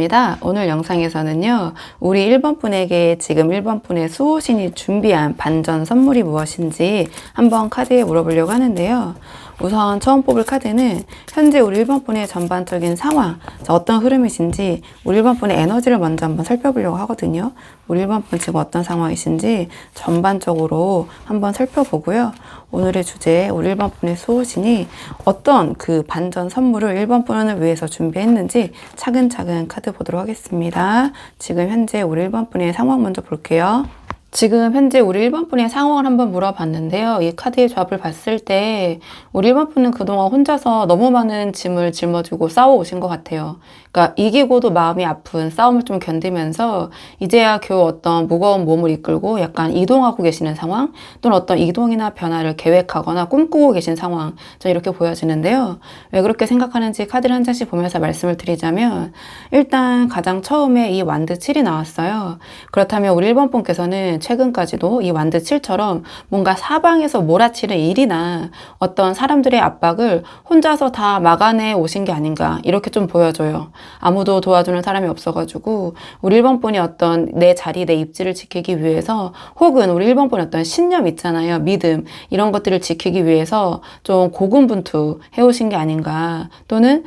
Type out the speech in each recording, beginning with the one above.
반갑습니다. 오늘 영상에서는요, 우리 1번 분에게 지금 1번 분의 수호신이 준비한 반전 선물이 무엇인지 한번 카드에 물어보려고 하는데요. 우선 처음 뽑을 카드는 현재 우리 1번 분의 전반적인 상황, 어떤 흐름이신지 우리 1번 분의 에너지를 먼저 한번 살펴보려고 하거든요. 우리 1번 분 지금 어떤 상황이신지 전반적으로 한번 살펴보고요. 오늘의 주제, 우리 1번 분의 수호신이 어떤 그 반전 선물을 1번 분을 위해서 준비했는지 차근차근 카드 보도록 하겠습니다. 지금 현재 우리 1번 분의 상황 먼저 볼게요. 지금 현재 우리 1번 분의 상황을 한번 물어봤는데요. 이 카드의 조합을 봤을 때 우리 1번 분은 그동안 혼자서 너무 많은 짐을 짊어지고 싸워오신 것 같아요. 그러니까 이기고도 마음이 아픈 싸움을 좀 견디면서 이제야 겨우 어떤 무거운 몸을 이끌고 약간 이동하고 계시는 상황, 또는 어떤 이동이나 변화를 계획하거나 꿈꾸고 계신 상황, 저 이렇게 보여지는데요. 왜 그렇게 생각하는지 카드를 한 장씩 보면서 말씀을 드리자면, 일단 가장 처음에 이 완드 7이 나왔어요. 그렇다면 우리 1번 분께서는 최근까지도 이 완드 7처럼 뭔가 사방에서 몰아치는 일이나 어떤 사람들의 압박을 혼자서 다 막아내 오신 게 아닌가, 이렇게 좀 보여져요. 아무도 도와주는 사람이 없어가지고 우리 1번 분이 어떤 내 자리, 내 입지를 지키기 위해서, 혹은 우리 1번 분의 어떤 신념 있잖아요. 믿음, 이런 것들을 지키기 위해서 좀 고군분투 해오신 게 아닌가, 또는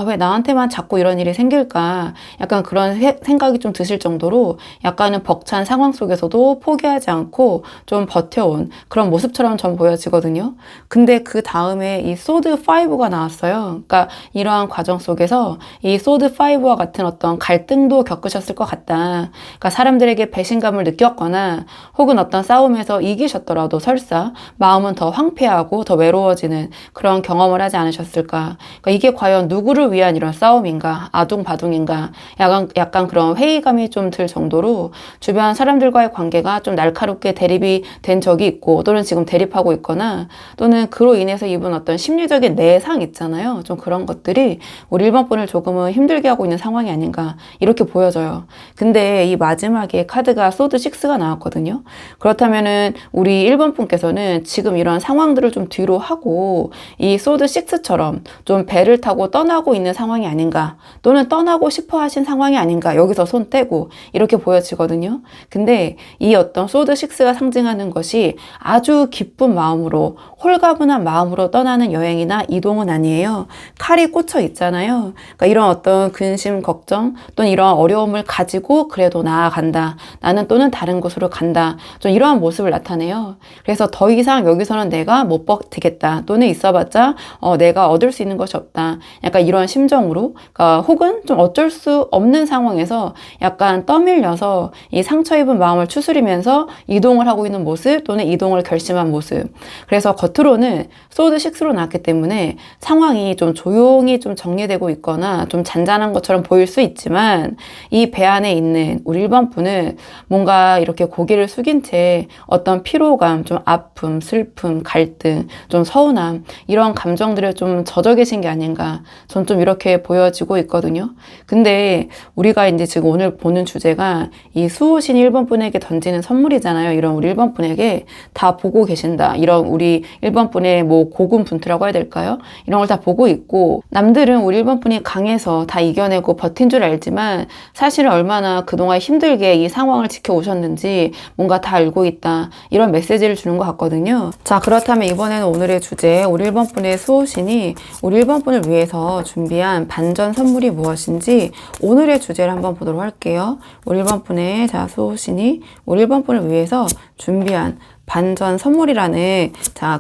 왜 나한테만 자꾸 이런 일이 생길까, 약간 그런 생각이 좀 드실 정도로 약간은 벅찬 상황 속에서도 포기하지 않고 좀 버텨온 그런 모습처럼 전 보여지거든요. 근데 그 다음에 이 소드 5가 나왔어요. 그러니까 이러한 과정 속에서 이 소드 5와 같은 어떤 갈등도 겪으셨을 것 같다. 그러니까 사람들에게 배신감을 느꼈거나, 혹은 어떤 싸움에서 이기셨더라도 설사 마음은 더 황폐하고 더 외로워지는 그런 경험을 하지 않으셨을까. 그러니까 이게 과연 누구를 위한 이런 싸움인가, 아둥바둥인가, 약간 그런 회의감이 좀 들 정도로 주변 사람들과의 관계가 좀 날카롭게 대립이 된 적이 있고, 또는 지금 대립하고 있거나, 또는 그로 인해서 입은 어떤 심리적인 내상 있잖아요. 좀 그런 것들이 우리 1번 분을 조금은 힘들게 하고 있는 상황이 아닌가, 이렇게 보여져요. 근데 이 마지막에 카드가 소드 6가 나왔거든요. 그렇다면은 우리 1번 분께서는 지금 이런 상황들을 좀 뒤로 하고 이 소드 6처럼 좀 배를 타고 떠나고 있는 상황이 아닌가, 또는 떠나고 싶어 하신 상황이 아닌가, 여기서 손 떼고 이렇게 보여지거든요. 근데 이 어떤 소드 6가 상징하는 것이 아주 기쁜 마음으로, 홀가분한 마음으로 떠나는 여행이나 이동은 아니에요. 칼이 꽂혀 있잖아요. 그러니까 이런 어떤 근심, 걱정, 또는 이런 어려움을 가지고 그래도 나아간다, 나는 또는 다른 곳으로 간다, 좀 이러한 모습을 나타내요. 그래서 더 이상 여기서는 내가 못 버티겠다, 또는 있어봤자 내가 얻을 수 있는 것이 없다, 약간 이런 심정으로, 그러니까 혹은 좀 어쩔 수 없는 상황에서 약간 떠밀려서 이 상처 입은 마음을 추스리면서 이동을 하고 있는 모습, 또는 이동을 결심한 모습. 그래서 겉으로는 소드 6로 나왔기 때문에 상황이 좀 조용히 좀 정리되고 있거나 좀 잔잔한 것처럼 보일 수 있지만, 이 배 안에 있는 우리 1번 분은 뭔가 이렇게 고개를 숙인 채 어떤 피로감, 좀 아픔, 슬픔, 갈등, 좀 서운함, 이런 감정들을 좀 젖어 계신 게 아닌가, 전 좀 이렇게 보여지고 있거든요. 근데 우리가 이제 지금 오늘 보는 주제가 이 수호신 1번 분에게 던지는 선물이잖아요. 이런 우리 1번 분에게 다 보고 계신다, 이런 우리 1번 분의 뭐 고군분투라고 해야 될까요? 이런 걸 다 보고 있고, 남들은 우리 1번 분이 강해서 다 이겨내고 버틴 줄 알지만 사실은 얼마나 그동안 힘들게 이 상황을 지켜오셨는지 뭔가 다 알고 있다, 이런 메시지를 주는 것 같거든요. 자, 그렇다면 이번에는 오늘의 주제, 우리 1번 분의 수호신이 우리 1번 분을 위해서 준비한 반전 선물이 무엇인지 오늘의 주제를 한번 보도록 할게요. 우리 1번 분의 수호신이 우리 1번 분을 위해서 준비한 반전 선물이라는,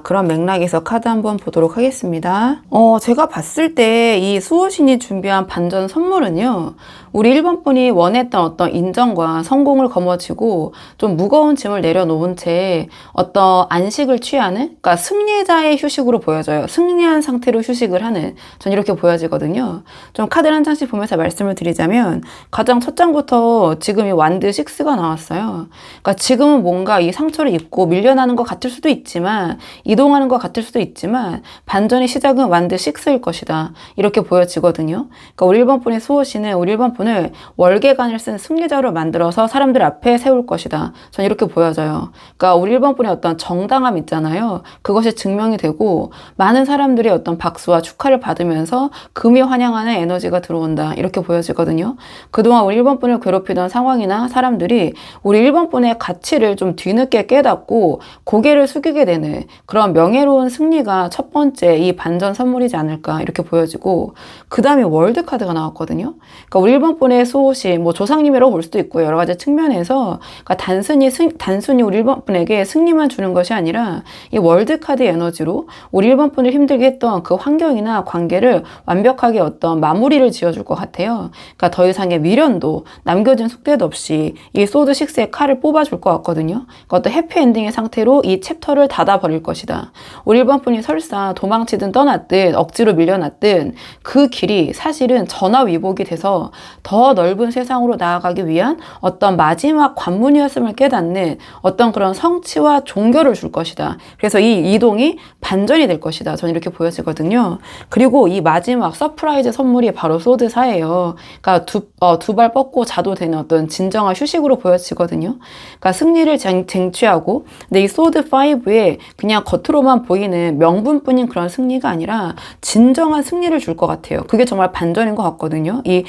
그런 맥락에서 카드 한번 보도록 하겠습니다. 제가 봤을 때 이 수호신이 준비한 반전 선물은요, 우리 1번 분이 원했던 어떤 인정과 성공을 거머쥐고 좀 무거운 짐을 내려놓은 채 어떤 안식을 취하는, 그러니까 승리자의 휴식으로 보여져요. 승리한 상태로 휴식을 하는, 전 이렇게 보여지거든요. 좀 카드를 한 장씩 보면서 말씀을 드리자면, 가장 첫 장부터 지금 이 완드 6가 나왔어요. 그러니까 지금은 뭔가 이 상처를 입고 밀려나는 것 같을 수도 있지만 이동하는 것 같을 수도 있지만 반전의 시작은 완드 6일 것이다. 이렇게 보여지거든요. 그러니까 우리 1번 분의 수호신은 우리 1번 분을 월계관을 쓴 승리자로 만들어서 사람들 앞에 세울 것이다. 전 이렇게 보여져요. 그러니까 우리 1번 분의 어떤 정당함 있잖아요. 그것이 증명이 되고 많은 사람들이 어떤 박수와 축하를 받으면서 금이 환영하는 에너지가 들어온다. 이렇게 보여지거든요. 그동안 우리 1번 분을 괴롭히던 상황이나 사람들이 우리 1번 분의 가치를 좀 뒤늦게 깨닫고 고개를 숙이게 되는 그런 명예로운 승리가 첫 번째 이 반전 선물이지 않을까 이렇게 보여지고, 그 다음에 월드 카드가 나왔거든요. 그러니까 우리 1번 분의 수호신, 뭐 조상님이라고 볼 수도 있고 여러 가지 측면에서, 그러니까 단순히 우리 1번 분에게 승리만 주는 것이 아니라 이 월드 카드 에너지로 우리 1번 분을 힘들게 했던 그 환경이나 관계를 완벽하게 어떤 마무리를 지어줄 것 같아요. 그러니까 더 이상의 미련도 남겨진 숙대도 없이 이 소드 6의 칼을 뽑아줄 것 같거든요. 그러니까 어떤 해피엔딩의 상태로 이 챕터를 닫아버릴 것이다. 우리 1번 분이 설사 도망치든 떠났든 억지로 밀려났든 그 길이 사실은 전화위복이 돼서 더 넓은 세상으로 나아가기 위한 어떤 마지막 관문이었음을 깨닫는 어떤 그런 성취와 종교를 줄 것이다. 그래서 이 이동이 반전이 될 것이다. 저는 이렇게 보여지거든요. 그리고 이 마지막 서프라이즈 선물이 바로 소드 4예요. 그러니까 두 발 뻗고 자도 되는 어떤 진정한 휴식으로 보여지거든요. 그러니까 승리를 쟁취하고, 근데 이 소드 5에 그냥 겉으로만 보이는 명분뿐인 그런 승리가 아니라 진정한 승리를 줄 것 같아요. 그게 정말 반전인 것 같거든요. 이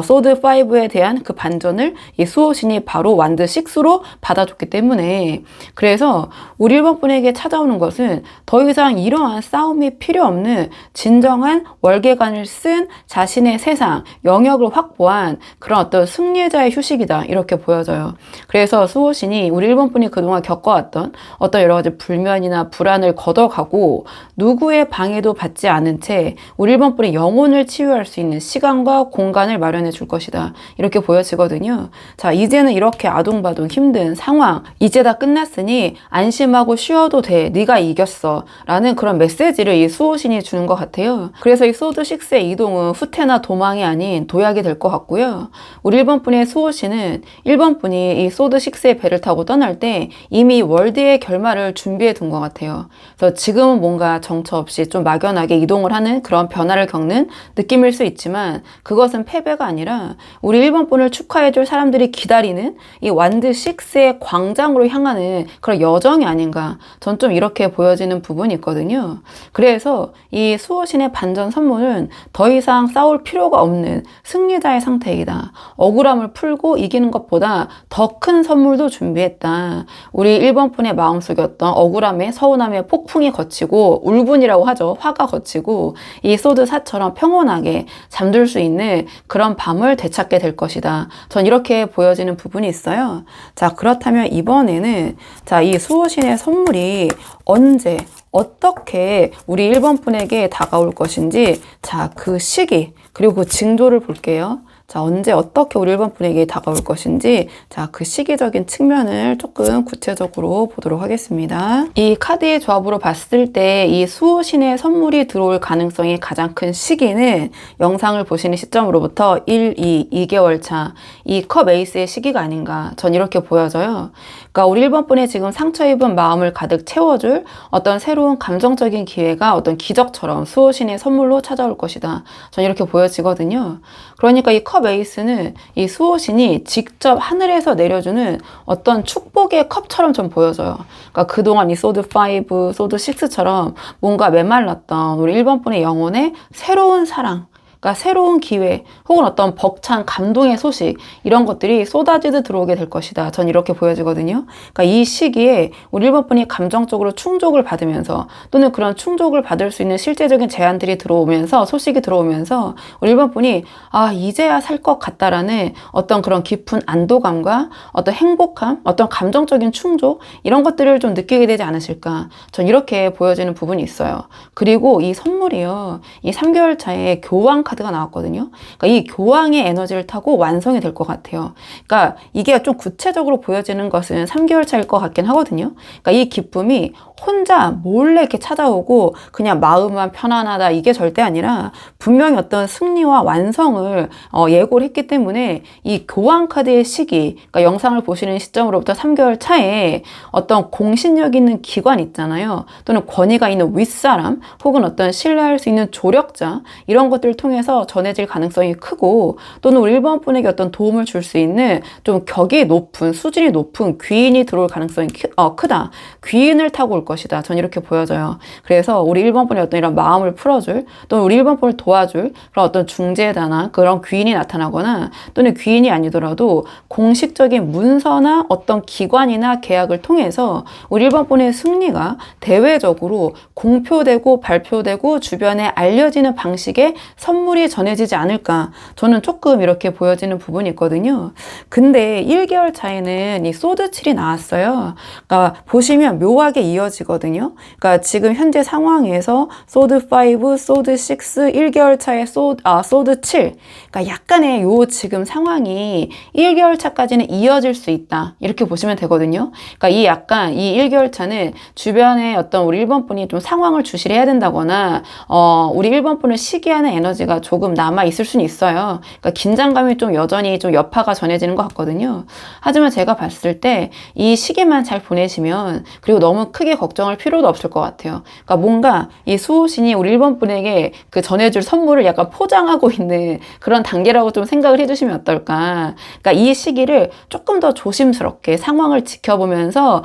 소드 5에 대한 그 반전을 이 수호신이 바로 완드 6로 받아줬기 때문에, 그래서 우리 1번 분에게 찾아오는 것은 더 이상 이러한 싸움이 필요 없는 진정한 월계관을 쓴 자신의 세상, 영역을 확보한 그런 어떤 승리자의 휴식이다. 이렇게 보여져요. 그래서 수호신이 우리 1번 분이 그동안 겪어왔던 어떤 여러 가지 불면이나 불안을 걷어가고 누구의 방해도 받지 않은 채 우리 1번 분의 영혼을 치유할 수 있는 시간과 공간을 마련해 줄 것이다. 이렇게 보여지거든요. 자, 이제는 이렇게 아둥바둥 힘든 상황, 이제 다 끝났으니 안심하고 쉬어도 돼. 네가 이겼어. 라는 그런 메시지를 이 수호신이 주는 것 같아요. 그래서 이 소드 6의 이동은 후퇴나 도망이 아닌 도약이 될 것 같고요. 우리 1번 분의 수호신은 1번 분이 이 소드 6의 배를 타고 떠날 때 이미 월드의 결말을 준비해 둔 것 같아요. 그래서 지금은 뭔가 정처 없이 좀 막연하게 이동을 하는 그런 변화를 겪는 느낌일 수 있지만, 그것은 패배가 아니라 우리 1번 분을 축하해줄 사람들이 기다리는 이 완드 6의 광장으로 향하는 그런 여정이 아닌가, 전 좀 이렇게 보여지는 부분이 있거든요. 그래서 이 수호신의 반전 선물은 더 이상 싸울 필요가 없는 승리자의 상태이다. 억울함을 풀고 이기는 것보다 더 큰 선물도 준비했다. 우리 1번 분의 마음속에 어떤 억울함에 서운함에 폭풍이 거치고, 울분이라고 하죠. 화가 거치고 이 소드 4처럼 평온하게 잠들 수 있는 그런 밤을 되찾게 될 것이다. 전 이렇게 보여지는 부분이 있어요. 자, 그렇다면 이번에는 이 수호신의 선물이 언제 어떻게 우리 1번 분에게 다가올 것인지, 그 시기 그리고 그 징조를 볼게요. 언제 어떻게 우리 1번 분에게 다가올 것인지, 그 시기적인 측면을 조금 구체적으로 보도록 하겠습니다. 이 카드의 조합으로 봤을 때 이 수호신의 선물이 들어올 가능성이 가장 큰 시기는 영상을 보시는 시점으로부터 2개월 차, 이 컵 에이스의 시기가 아닌가, 전 이렇게 보여져요. 그러니까 우리 1번 분의 지금 상처 입은 마음을 가득 채워줄 어떤 새로운 감정적인 기회가 어떤 기적처럼 수호신의 선물로 찾아올 것이다. 전 이렇게 보여지거든요. 그러니까 이 컵 에이스는 이 수호신이 직접 하늘에서 내려주는 어떤 축복의 컵처럼 좀 보여져요. 그러니까 그동안 이 소드 5, 소드 6처럼 뭔가 메말랐던 우리 1번 분의 영혼에 새로운 사랑, 그러니까 새로운 기회 혹은 어떤 벅찬 감동의 소식, 이런 것들이 쏟아지듯 들어오게 될 것이다. 전 이렇게 보여지거든요. 그러니까 이 시기에 우리 1번 분이 감정적으로 충족을 받으면서, 또는 그런 충족을 받을 수 있는 실제적인 제안들이 들어오면서, 소식이 들어오면서 우리 1번 분이 이제야 살 것 같다라는 어떤 그런 깊은 안도감과 어떤 행복함, 어떤 감정적인 충족, 이런 것들을 좀 느끼게 되지 않으실까, 전 이렇게 보여지는 부분이 있어요. 그리고 이 선물이요, 이 3개월 차에 교환 카드가 나왔거든요. 그러니까 이 교황의 에너지를 타고 완성이 될 것 같아요. 그러니까 이게 좀 구체적으로 보여지는 것은 3개월 차일 것 같긴 하거든요. 그러니까 이 기쁨이 혼자 몰래 이렇게 찾아오고 그냥 마음만 편안하다 이게 절대 아니라 분명히 어떤 승리와 완성을 예고를 했기 때문에 이 교황 카드의 시기, 그러니까 영상을 보시는 시점으로부터 3개월 차에 어떤 공신력 있는 기관 있잖아요. 또는 권위가 있는 윗사람 혹은 어떤 신뢰할 수 있는 조력자 이런 것들을 통해서 전해질 가능성이 크고 또는 우리 1번 분에게 어떤 도움을 줄 수 있는 좀 격이 높은 수준이 높은 귀인이 들어올 가능성이 크다. 귀인을 타고 올 것이다. 전 이렇게 보여져요. 그래서 우리 1번 분의 어떤 이런 마음을 풀어줄 또는 우리 1번 분을 도와줄 그런 어떤 중재자나 그런 귀인이 나타나거나 또는 귀인이 아니더라도 공식적인 문서나 어떤 기관이나 계약을 통해서 우리 1번 분의 승리가 대외적으로 공표되고 발표되고 주변에 알려지는 방식의 선물이 전해지지 않을까. 저는 조금 이렇게 보여지는 부분이 있거든요. 근데 1개월 차에는 이 소드 7이 나왔어요. 그러니까 보시면 묘하게 이어지거든요. 그러니까 지금 현재 상황에서 소드 5, 소드 6, 1개월 차에 소드 7. 그러니까 약간의 요 지금 상황이 1개월 차까지는 이어질 수 있다. 이렇게 보시면 되거든요. 그러니까 이 약간 이 1개월 차는 주변에 어떤 우리 1번 분이 좀 상황을 주시를 해야 된다거나 우리 1번 분을 시기하는 에너지가 조금 남아 있을 수는 있어요. 그러니까 긴장감이 좀 여전히 좀 여파가 전해지는 것 같거든요. 하지만 제가 봤을 때 이 시기만 잘 보내시면 그리고 너무 크게 걱정할 필요도 없을 것 같아요. 그러니까 뭔가 이 수호신이 우리 1번 분에게 그 전해줄 선물을 약간 포장하고 있는 그런 단계라고 좀 생각을 해주시면 어떨까. 그러니까 이 시기를 조금 더 조심스럽게 상황을 지켜보면서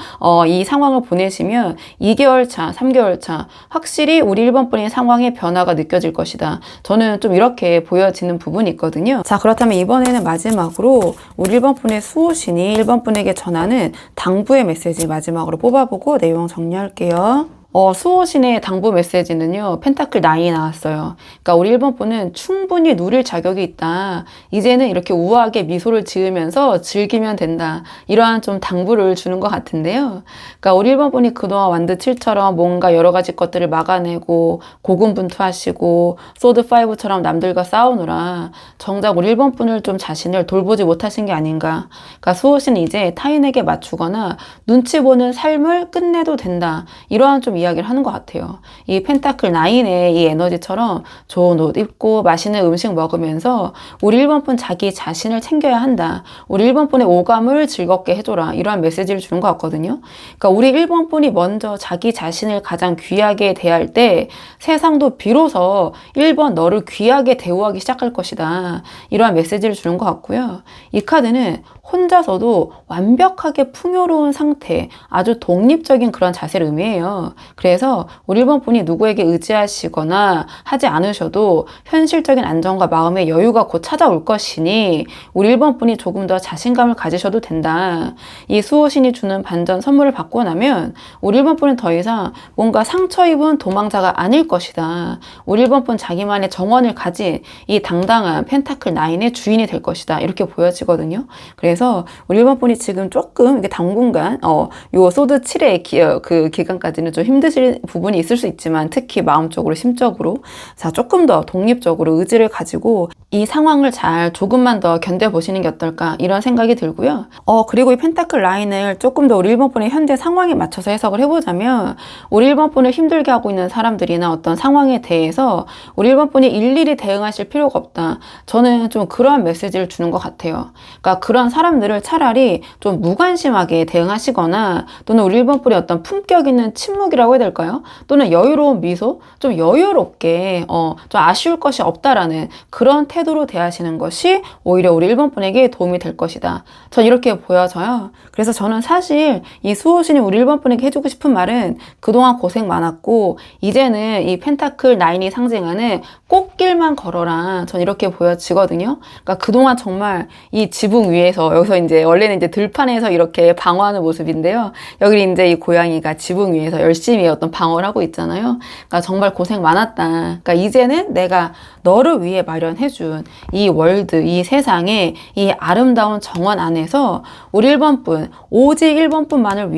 이 상황을 보내시면 2개월 차, 3개월 차 확실히 우리 1번 분의 상황의 변화가 느껴질 것이다. 저는 좀 이렇게 보여지는 부분이 있거든요. 자, 그렇다면 이번에는 마지막으로 우리 1번 분의 수호신이 1번 분에게 전하는 당부의 메시지 마지막으로 뽑아보고 내용 정리할게요. 수호신의 당부 메시지는요, 펜타클 9이 나왔어요. 그러니까 우리 1번 분은 충분히 누릴 자격이 있다. 이제는 이렇게 우아하게 미소를 지으면서 즐기면 된다. 이러한 좀 당부를 주는 것 같은데요. 그러니까 우리 1번 분이 그동안 완드 7처럼 뭔가 여러 가지 것들을 막아내고 고군분투하시고 소드 5처럼 남들과 싸우느라 정작 우리 1번 분을 좀 자신을 돌보지 못하신 게 아닌가. 그러니까 수호신은 이제 타인에게 맞추거나 눈치 보는 삶을 끝내도 된다. 이러한 좀 이야기를 하는 것 같아요. 이 펜타클 9의 이 에너지처럼 좋은 옷 입고 맛있는 음식 먹으면서 우리 1번 분 자기 자신을 챙겨야 한다. 우리 1번 분의 오감을 즐겁게 해줘라. 이러한 메시지를 주는 것 같거든요. 그러니까 우리 1번 분이 먼저 자기 자신을 가장 귀하게 대할 때 세상도 비로소 1번 너를 귀하게 대우하기 시작할 것이다. 이러한 메시지를 주는 것 같고요. 이 카드는 혼자서도 완벽하게 풍요로운 상태, 아주 독립적인 그런 자세를 의미해요. 그래서 우리 1번 분이 누구에게 의지하시거나 하지 않으셔도 현실적인 안정과 마음의 여유가 곧 찾아올 것이니 우리 1번 분이 조금 더 자신감을 가지셔도 된다. 이 수호신이 주는 반전 선물을 받고 나면 우리 1번 분은 더 이상 뭔가 상처 입은 도망자가 아닐 것이다. 우리 1번 분 자기만의 정원을 가진 이 당당한 펜타클 9의 주인이 될 것이다. 이렇게 보여지거든요. 그래서 우리 1번 분이 지금 조금 이게 당분간 요 소드 7의 그 기간까지는 좀 힘드실 부분이 있을 수 있지만 특히 마음적으로 심적으로 자 조금 더 독립적으로 의지를 가지고 이 상황을 잘 조금만 더 견뎌보시는 게 어떨까 이런 생각이 들고요. 그리고 이 펜타클 라인을 조금 더 우리 1번 분의 현재 상황에 맞춰서 해석을 해보자면 우리 1번 분을 힘들게 하고 있는 사람들이나 어떤 상황에 대해서 우리 1번 분이 일일이 대응하실 필요가 없다. 저는 좀 그러한 메시지를 주는 것 같아요. 그러니까 그런 사람들을 차라리 좀 무관심하게 대응하시거나 또는 우리 1번 분의 어떤 품격 있는 침묵이라고 해야 될까요? 또는 여유로운 미소? 좀 여유롭게 좀 아쉬울 것이 없다라는 그런 태도로 대하시는 것이 오히려 우리 1번 분에게 도움이 될 것이다. 전 이렇게 보여져요. 그래서 저는 사실 이 수호신이 우리 1번 분에게 해주고 싶은 말은 그동안 고생 많았고 이제는 이 펜타클 9이 상징하는 꽃길만 걸어라. 전 이렇게 보여지거든요. 그러니까 그동안 정말 이 지붕 위에서 여기서 이제 원래는 이제 들판에서 이렇게 방어하는 모습인데요. 여기 이제 이 고양이가 지붕 위에서 열심히 사랑의 어떤 방어를 하고 있잖아요. 그러니까 정말 고생 많았다. 그러니까 이제는 내가 너를 위해 마련해준 이 월드, 이 세상에 이 아름다운 정원 안에서 우리 1번분, 오직 1번분만을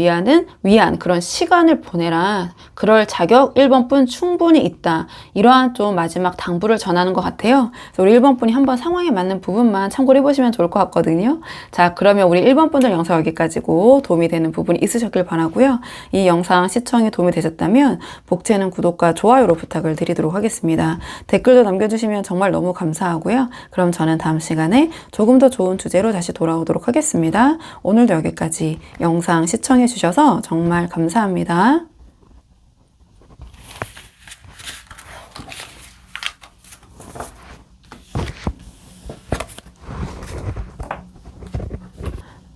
위한 그런 시간을 보내라. 그럴 자격 1번분 충분히 있다. 이러한 좀 마지막 당부를 전하는 것 같아요. 그래서 우리 1번분이 한번 상황에 맞는 부분만 참고를 해보시면 좋을 것 같거든요. 자, 그러면 우리 1번분들 영상 여기까지고 도움이 되는 부분이 있으셨길 바라고요. 이 영상 시청이 도움이 되셨다면 복채는 구독과 좋아요로 부탁을 드리도록 하겠습니다. 댓글도 남겨주시면 정말 너무 감사하고요. 그럼 저는 다음 시간에 조금 더 좋은 주제로 다시 돌아오도록 하겠습니다. 오늘도 여기까지 영상 시청해 주셔서 정말 감사합니다.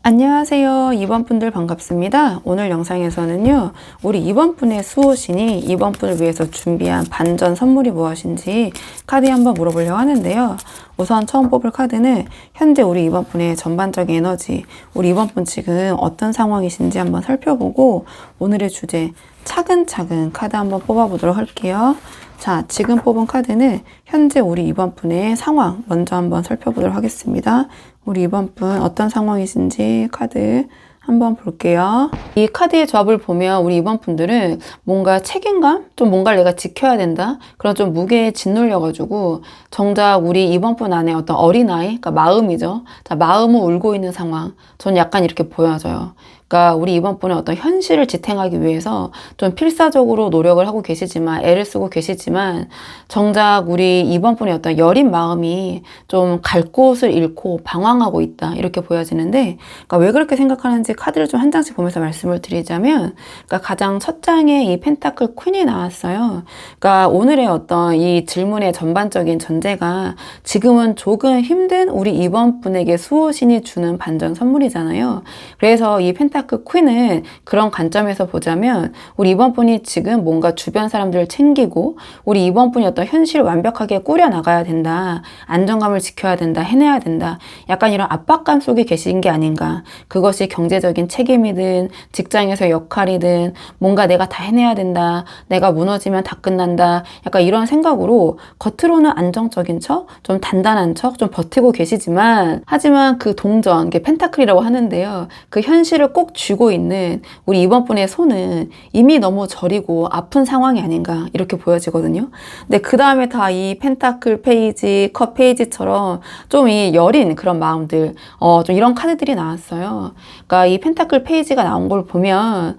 안녕하세요. 2번분들 반갑습니다. 오늘 영상에서는요, 우리 2번분의 수호신이 2번분을 위해서 준비한 반전 선물이 무엇인지 카드에 한번 물어보려고 하는데요. 우선 처음 뽑을 카드는 현재 우리 2번분의 전반적인 에너지, 우리 2번분 지금 어떤 상황이신지 한번 살펴보고 오늘의 주제 차근차근 카드 한번 뽑아보도록 할게요. 자, 지금 뽑은 카드는 현재 우리 2번분의 상황 먼저 한번 살펴보도록 하겠습니다. 우리 2번분 어떤 상황이신지 카드 한번 볼게요. 이 카드의 조합을 보면 우리 2번분들은 뭔가 책임감? 좀 뭔가를 내가 지켜야 된다? 그런 좀 무게에 짓눌려가지고 정작 우리 2번분 안에 어떤 어린아이, 그러니까 마음이죠. 자, 마음을 울고 있는 상황. 전 약간 이렇게 보여져요. 그러니까 우리 2번분의 어떤 현실을 지탱하기 위해서 좀 필사적으로 노력을 하고 계시지만, 애를 쓰고 계시지만 정작 우리 2번분의 어떤 여린 마음이 좀 갈 곳을 잃고 방황하고 있다, 이렇게 보여지는데, 그러니까 왜 그렇게 생각하는지 카드를 좀 한 장씩 보면서 말씀을 드리자면, 그러니까 가장 첫 장에 이 펜타클 퀸이 나왔어요. 그러니까 오늘의 어떤 이 질문의 전반적인 전제가 지금은 조금 힘든 우리 2번분에게 수호신이 주는 반전 선물이잖아요. 그래서 이 펜타클 퀸은 그런 관점에서 보자면 우리 2번분이 지금 뭔가 주변 사람들을 챙기고 우리 2번분이 어떤 현실을 완벽하게 꾸려나가야 된다, 안정감을 지켜야 된다, 해내야 된다, 약간 이런 압박감 속에 계신 게 아닌가. 그것이 경제적인 책임이든 직장에서 역할이든 뭔가 내가 다 해내야 된다, 내가 무너지면 다 끝난다, 약간 이런 생각으로 겉으로는 안정적인 척, 좀 단단한 척, 좀 버티고 계시지만, 하지만 그 동전, 이게 펜타클이라고 하는데요, 그 현실을 꼭 쥐고 있는 우리 2번분의 손은 이미 너무 저리고 아픈 상황이 아닌가, 이렇게 보여지거든요. 근데 그 다음에 다 이 펜타클 페이지, 컵 페이지처럼 좀 이 여린 그런 마음들, 좀 이런 카드들이 나왔어요. 그러니까 이 펜타클 페이지가 나온 걸 보면,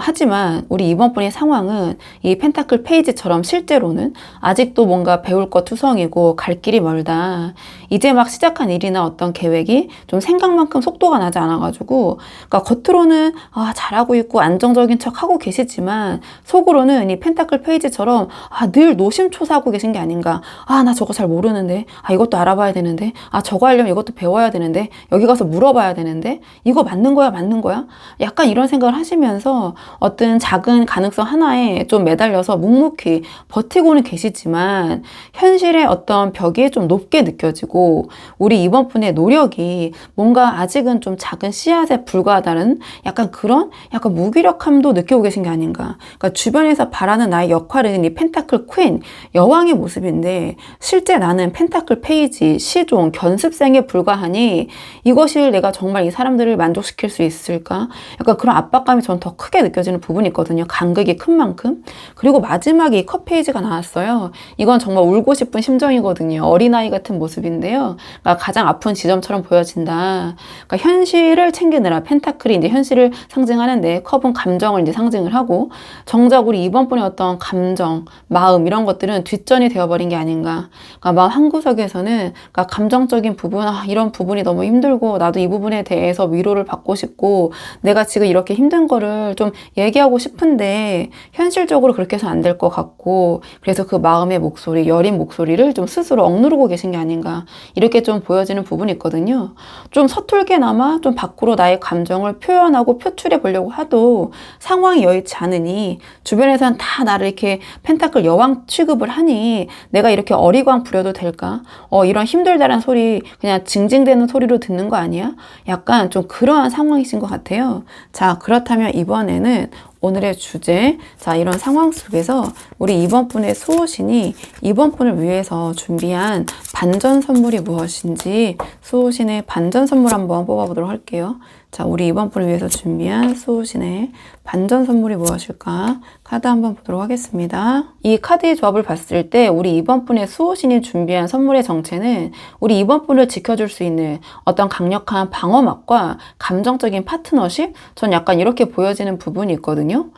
하지만 우리 2번분의 상황은 이 펜타클 페이지처럼 실제로는 아직도 뭔가 배울 것 투성이고 갈 길이 멀다. 이제 막 시작한 일이나 어떤 계획이 좀 생각만큼 속도가 나지 않아가지고, 그러니까 겉으로는 잘하고 있고 안정적인 척 하고 계시지만 속으로는 이 펜타클 페이지처럼 늘 노심초사하고 계신 게 아닌가. 나 저거 잘 모르는데, 이것도 알아봐야 되는데, 저거 하려면 이것도 배워야 되는데, 여기 가서 물어봐야 되는데, 이거 맞는 거야 맞는 거야? 약간 이런 생각을 하시면서 어떤 작은 가능성 하나에 좀 매달려서 묵묵히 버티고는 계시지만 현실의 어떤 벽이 좀 높게 느껴지고, 우리 2번분의 노력이 뭔가 아직은 좀 작은 씨앗에 불과하다는 약간 그런 약간 무기력함도 느끼고 계신 게 아닌가. 그러니까 주변에서 바라는 나의 역할은 이 펜타클 퀸, 여왕의 모습인데 실제 나는 펜타클 페이지, 시종, 견습생에 불과하니 이것이 내가 정말 이 사람들을 만족시킬 수 있을까? 약간 그런 압박감이 전 더 크게 느껴지는 부분이 있거든요. 간극이 큰 만큼. 그리고 마지막에 이 컵 페이지가 나왔어요. 이건 정말 울고 싶은 심정이거든요. 어린아이 같은 모습인데요. 그러니까 가장 아픈 지점처럼 보여진다. 그러니까 현실을 챙기느라, 펜타클이 이제 현실을 상징하는데 컵은 감정을 이제 상징을 하고, 정작 우리 2번분의 어떤 감정, 마음, 이런 것들은 뒷전이 되어버린 게 아닌가. 그러니까 마음 한구석에서는 그러니까 감정적인 부분, 이런 부분이 너무 힘들고 나도 이 부분에 대해서 위로를 받고 싶고 내가 지금 이렇게 힘든 거를 좀 얘기하고 싶은데 현실적으로 그렇게 해서 안 될 것 같고, 그래서 그 마음의 목소리, 여린 목소리를 좀 스스로 억누르고 계신 게 아닌가, 이렇게 좀 보여지는 부분이 있거든요. 좀 서툴게나마 좀 밖으로 나의 감정을 표현하고 표출해 보려고 해도 상황이 여의치 않으니, 주변에서는 다 나를 이렇게 펜타클 여왕 취급을 하니 내가 이렇게 어리광 부려도 될까? 이런 힘들다는 소리 그냥 징징대는 소리로 듣는 거 아니야? 약간 좀 그러한 상황이신 것 같아요. 자, 그렇다면 이번에는 오늘의 주제, 자, 이런 상황 속에서 우리 이번 분의 수호신이 이번 분을 위해서 준비한 반전 선물이 무엇인지 수호신의 반전 선물 한번 뽑아보도록 할게요. 자, 우리 이번 분을 위해서 준비한 수호신의 반전 선물이 무엇일까? 카드 한번 보도록 하겠습니다. 이 카드의 조합을 봤을 때 우리 이번 분의 수호신이 준비한 선물의 정체는 우리 이번 분을 지켜줄 수 있는 어떤 강력한 방어막과 감정적인 파트너십? 전 약간 이렇게 보여지는 부분이 있거든요.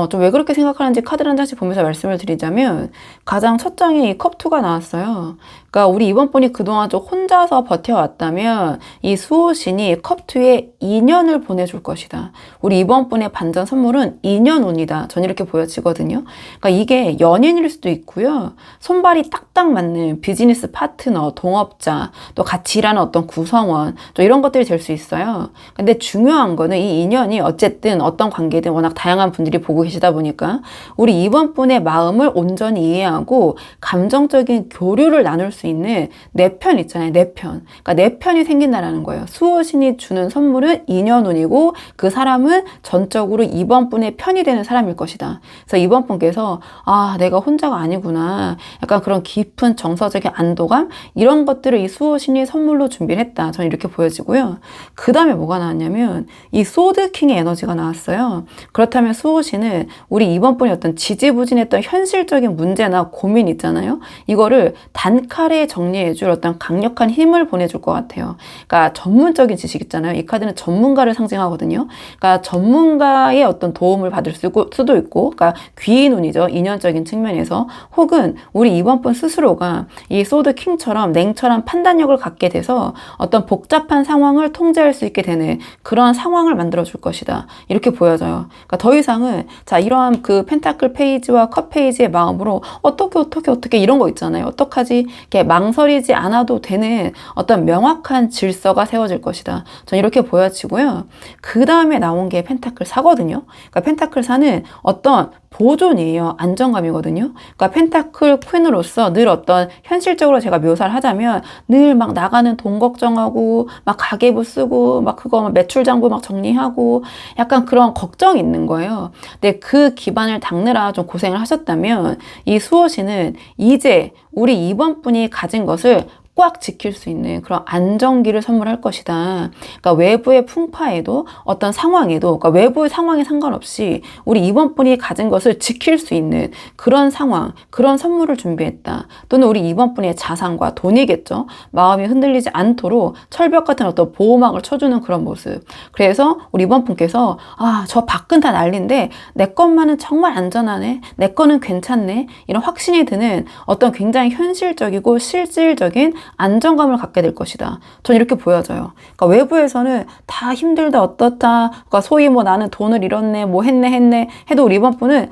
좀 왜 그렇게 생각하는지 카드를 한 장씩 보면서 말씀을 드리자면 가장 첫 장에 이 컵2가 나왔어요. 그러니까 우리 이번 분이 그동안 좀 혼자서 버텨왔다면 이 수호신이 컵2에 2년을 보내줄 것이다. 우리 이번 분의 반전 선물은 2년 운이다. 전 이렇게 보여지거든요. 그러니까 이게 연인일 수도 있고요. 손발이 딱딱 맞는 비즈니스 파트너, 동업자, 또 같이 일하는 어떤 구성원, 또 이런 것들이 될 수 있어요. 근데 중요한 거는 이 인연이 어쨌든 어떤 관계든 워낙 다양한 분들이 보고 계시다 보니까 우리 이번 분의 마음을 온전히 이해하고 감정적인 교류를 나눌 수 있는 내 편 있잖아요. 내 편. 그러니까 내 편이 생긴다라는 거예요. 수호신이 주는 선물은 인연운이고 그 사람은 전적으로 이번 분의 편이 되는 사람일 것이다. 그래서 이번 분께서 아, 내가 혼자가 아니구나. 약간 그런 깊은 정서적인 안도감 이런 것들을 이 수호신이 선물로 준비를 했다. 저는 이렇게 보여지고요. 그 다음에 뭐가 나왔냐면 이 소드킹의 에너지가 나왔어요. 그렇다면 수호신은 우리 이번 분이 어떤 지지부진했던 현실적인 문제나 고민 있잖아요. 이거를 단칼에 정리해줄 어떤 강력한 힘을 보내줄 것 같아요. 그러니까 전문적인 지식 있잖아요. 이 카드는 전문가를 상징하거든요. 그러니까 전문가의 어떤 도움을 받을 수도 있고, 그러니까 귀인운이죠. 인연적인 측면에서. 혹은 우리 이번 분 스스로가 이 소드 킹처럼 냉철한 판단력을 갖게 돼서 어떤 복잡한 상황을 통제할 수 있게 되는 그런 상황을 만들어줄 것이다. 이렇게 보여져요. 그러니까 더 이상은 자, 이러한 그 펜타클 페이지와 컵 페이지의 마음으로 어떻게 이런 거 있잖아요. 어떡하지? 이렇게 망설이지 않아도 되는 어떤 명확한 질서가 세워질 것이다. 전 이렇게 보여지고요. 그 다음에 나온 게 펜타클 4거든요. 그러니까 펜타클 4는 어떤 보존이에요. 안정감이거든요. 그러니까 펜타클 퀸으로서 늘 어떤 현실적으로 제가 묘사를 하자면 늘 막 나가는 돈 걱정하고 막 가계부 쓰고 막 그거 매출 장부 막 정리하고 약간 그런 걱정이 있는 거예요. 근데 그 기반을 닦느라 좀 고생을 하셨다면 이 수호신은 이제 우리 이번 분이 가진 것을 꽉 지킬 수 있는 그런 안정기를 선물할 것이다. 그러니까 외부의 풍파에도 어떤 상황에도 그러니까 외부의 상황에 상관없이 우리 이번 분이 가진 것을 지킬 수 있는 그런 상황, 그런 선물을 준비했다. 또는 우리 이번 분의 자산과 돈이겠죠. 마음이 흔들리지 않도록 철벽 같은 어떤 보호막을 쳐주는 그런 모습. 그래서 우리 이번 분께서 아, 저 밖은 다 난리인데 내 것만은 정말 안전하네. 내 거는 괜찮네. 이런 확신이 드는 어떤 굉장히 현실적이고 실질적인 안정감을 갖게 될 것이다. 전 이렇게 보여져요. 그러니까 외부에서는 다 힘들다 어떻다. 그러니까 소위 뭐 나는 돈을 잃었네, 뭐 했네 해도 우리 이번 분은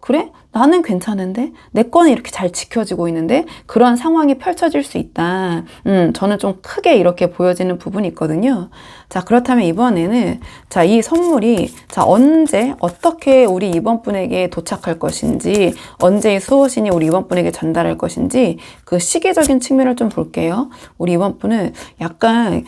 그래? 나는 괜찮은데? 내 거는 이렇게 잘 지켜지고 있는데? 그런 상황이 펼쳐질 수 있다. 저는 좀 크게 이렇게 보여지는 부분이 있거든요. 자, 그렇다면 이번에는 자, 이 선물이 자, 언제 어떻게 우리 이번 분에게 도착할 것인지, 언제 이 수호신이 우리 이번 분에게 전달할 것인지 그 시기적인 측면을 좀 볼게요. 우리 이번 분은 약간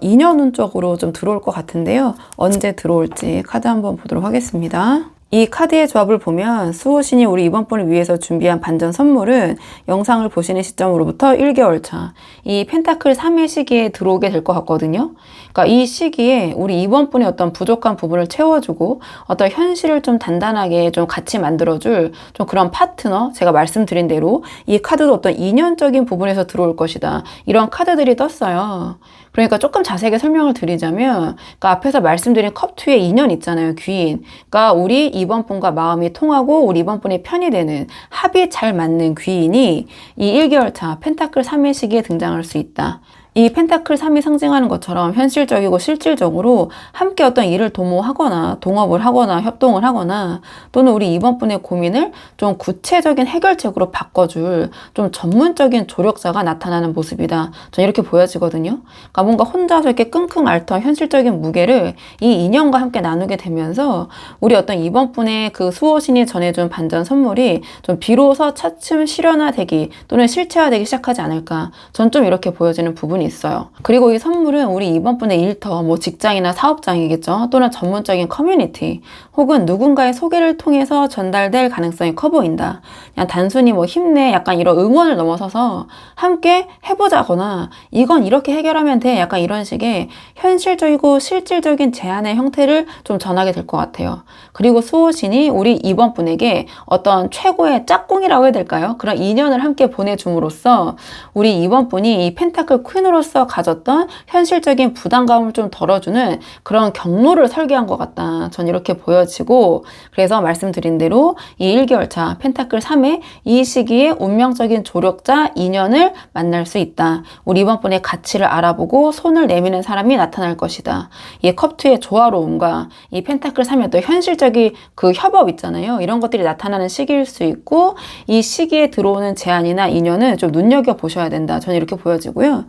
인연운 쪽으로 좀 들어올 것 같은데요. 언제 들어올지 카드 한번 보도록 하겠습니다. 이 카드의 조합을 보면 수호신이 우리 이번 분을 위해서 준비한 반전 선물은 영상을 보시는 시점으로부터 1개월 차, 이 펜타클 3의 시기에 들어오게 될 것 같거든요. 그러니까 이 시기에 우리 이번 분의 어떤 부족한 부분을 채워주고 어떤 현실을 좀 단단하게 좀 같이 만들어줄 좀 그런 파트너, 제가 말씀드린 대로 이 카드도 어떤 인연적인 부분에서 들어올 것이다. 이런 카드들이 떴어요. 그러니까 조금 자세하게 설명을 드리자면 그러니까 앞에서 말씀드린 컵2의 인연 있잖아요. 귀인. 그러니까 우리 이번 분과 마음이 통하고 우리 이번 분의 편이 되는 합이 잘 맞는 귀인이 이 1개월 차 펜타클 3의 시기에 등장할 수 있다. 이 펜타클 3이 상징하는 것처럼 현실적이고 실질적으로 함께 어떤 일을 도모하거나 동업을 하거나 협동을 하거나 또는 우리 이번 분의 고민을 좀 구체적인 해결책으로 바꿔줄 좀 전문적인 조력자가 나타나는 모습이다. 전 이렇게 보여지거든요. 그러니까 뭔가 혼자서 이렇게 끙끙 앓던 현실적인 무게를 이 인연과 함께 나누게 되면서 우리 어떤 이번 분의 그 수호신이 전해준 반전 선물이 좀 비로소 차츰 실현화되기 또는 실체화되기 시작하지 않을까. 전 좀 이렇게 보여지는 부분이 있어요. 그리고 이 선물은 우리 이번 분의 일터, 뭐 직장이나 사업장이겠죠. 또는 전문적인 커뮤니티 혹은 누군가의 소개를 통해서 전달될 가능성이 커 보인다. 그냥 단순히 뭐 힘내 약간 이런 응원을 넘어서서 함께 해보자거나 이건 이렇게 해결하면 돼 약간 이런 식의 현실적이고 실질적인 제안의 형태를 좀 전하게 될 것 같아요. 그리고 수호신이 우리 이번 분에게 어떤 최고의 짝꿍이라고 해야 될까요? 그런 인연을 함께 보내줌으로써 우리 이번 분이 이 펜타클 퀸으로서 가졌던 현실적인 부담감을 좀 덜어주는 그런 경로를 설계한 것 같다. 전 이렇게 보여지고, 그래서 말씀드린 대로 이 1개월차 펜타클 3의 이 시기에 운명적인 조력자 인연을 만날 수 있다. 우리 이번 분의 가치를 알아보고 손을 내미는 사람이 나타날 것이다. 이 컵2의 조화로움과 이 펜타클 3의 또 현실적인 그 협업 있잖아요. 이런 것들이 나타나는 시기일 수 있고, 이 시기에 들어오는 제안이나 인연은 좀 눈여겨보셔야 된다. 저는 이렇게 보여지고요.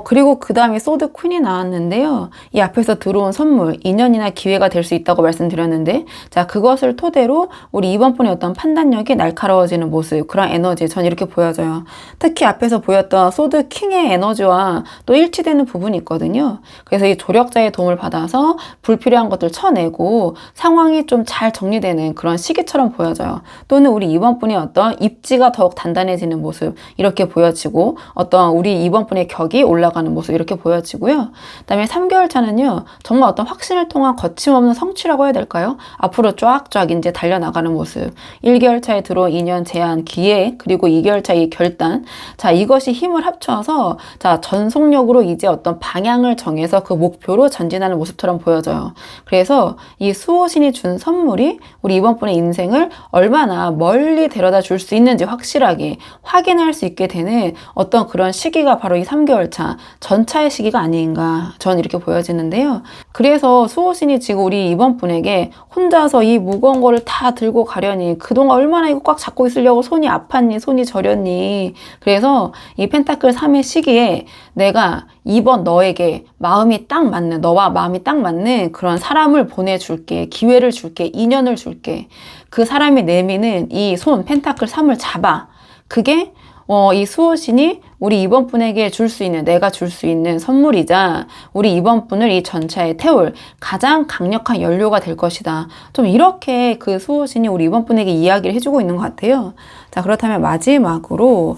그리고 그 다음에 소드 퀸이 나왔는데요. 이 앞에서 들어온 선물, 인연이나 기회가 될 수 있다고 말씀드렸는데, 자, 그것을 토대로 우리 이번 분의 어떤 판단력이 날카로워지는 모습, 그런 에너지, 전 이렇게 보여져요. 특히 앞에서 보였던 소드 킹의 에너지와 또 일치되는 부분이 있거든요. 그래서 이 조력자의 도움을 받아서 불필요한 것들 쳐내고 상황이 좀 잘 정리되는 그런 시기처럼 보여져요. 또는 우리 이번 분의 어떤 입지가 더욱 단단해지는 모습, 이렇게 보여지고, 어떤 우리 이번 분의 격이 올라가는 모습 이렇게 보여지고요. 그다음에 3개월 차는요. 정말 어떤 확신을 통한 거침없는 성취라고 해야 될까요? 앞으로 쫙쫙 이제 달려나가는 모습. 1개월 차에 들어온 인연, 제안, 기회, 그리고 2개월 차의 결단. 자, 이것이 힘을 합쳐서 자, 전속력으로 이제 어떤 방향을 정해서 그 목표로 전진하는 모습처럼 보여져요. 그래서 이 수호신이 준 선물이 우리 이번 분의 인생을 얼마나 멀리 데려다 줄 수 있는지 확실하게 확인할 수 있게 되는 어떤 그런 시기가 바로 이 3개월 차 전차의 시기가 아닌가, 전 이렇게 보여지는데요. 그래서 수호신이 지금 우리 이번 분에게 혼자서 이 무거운 거를 다 들고 가려니 그동안 얼마나 이거 꽉 잡고 있으려고 손이 아팠니, 손이 저렸니. 그래서 이 펜타클 3의 시기에 내가 이번 너에게 마음이 딱 맞는, 너와 마음이 딱 맞는 그런 사람을 보내줄게, 기회를 줄게, 인연을 줄게. 그 사람이 내미는 이 손 펜타클 3을 잡아. 그게 이 수호신이 우리 이번 분에게 줄 수 있는, 내가 줄 수 있는 선물이자 우리 이번 분을 이 전차에 태울 가장 강력한 연료가 될 것이다. 좀 이렇게 그 수호신이 우리 이번 분에게 이야기를 해주고 있는 것 같아요. 자, 그렇다면 마지막으로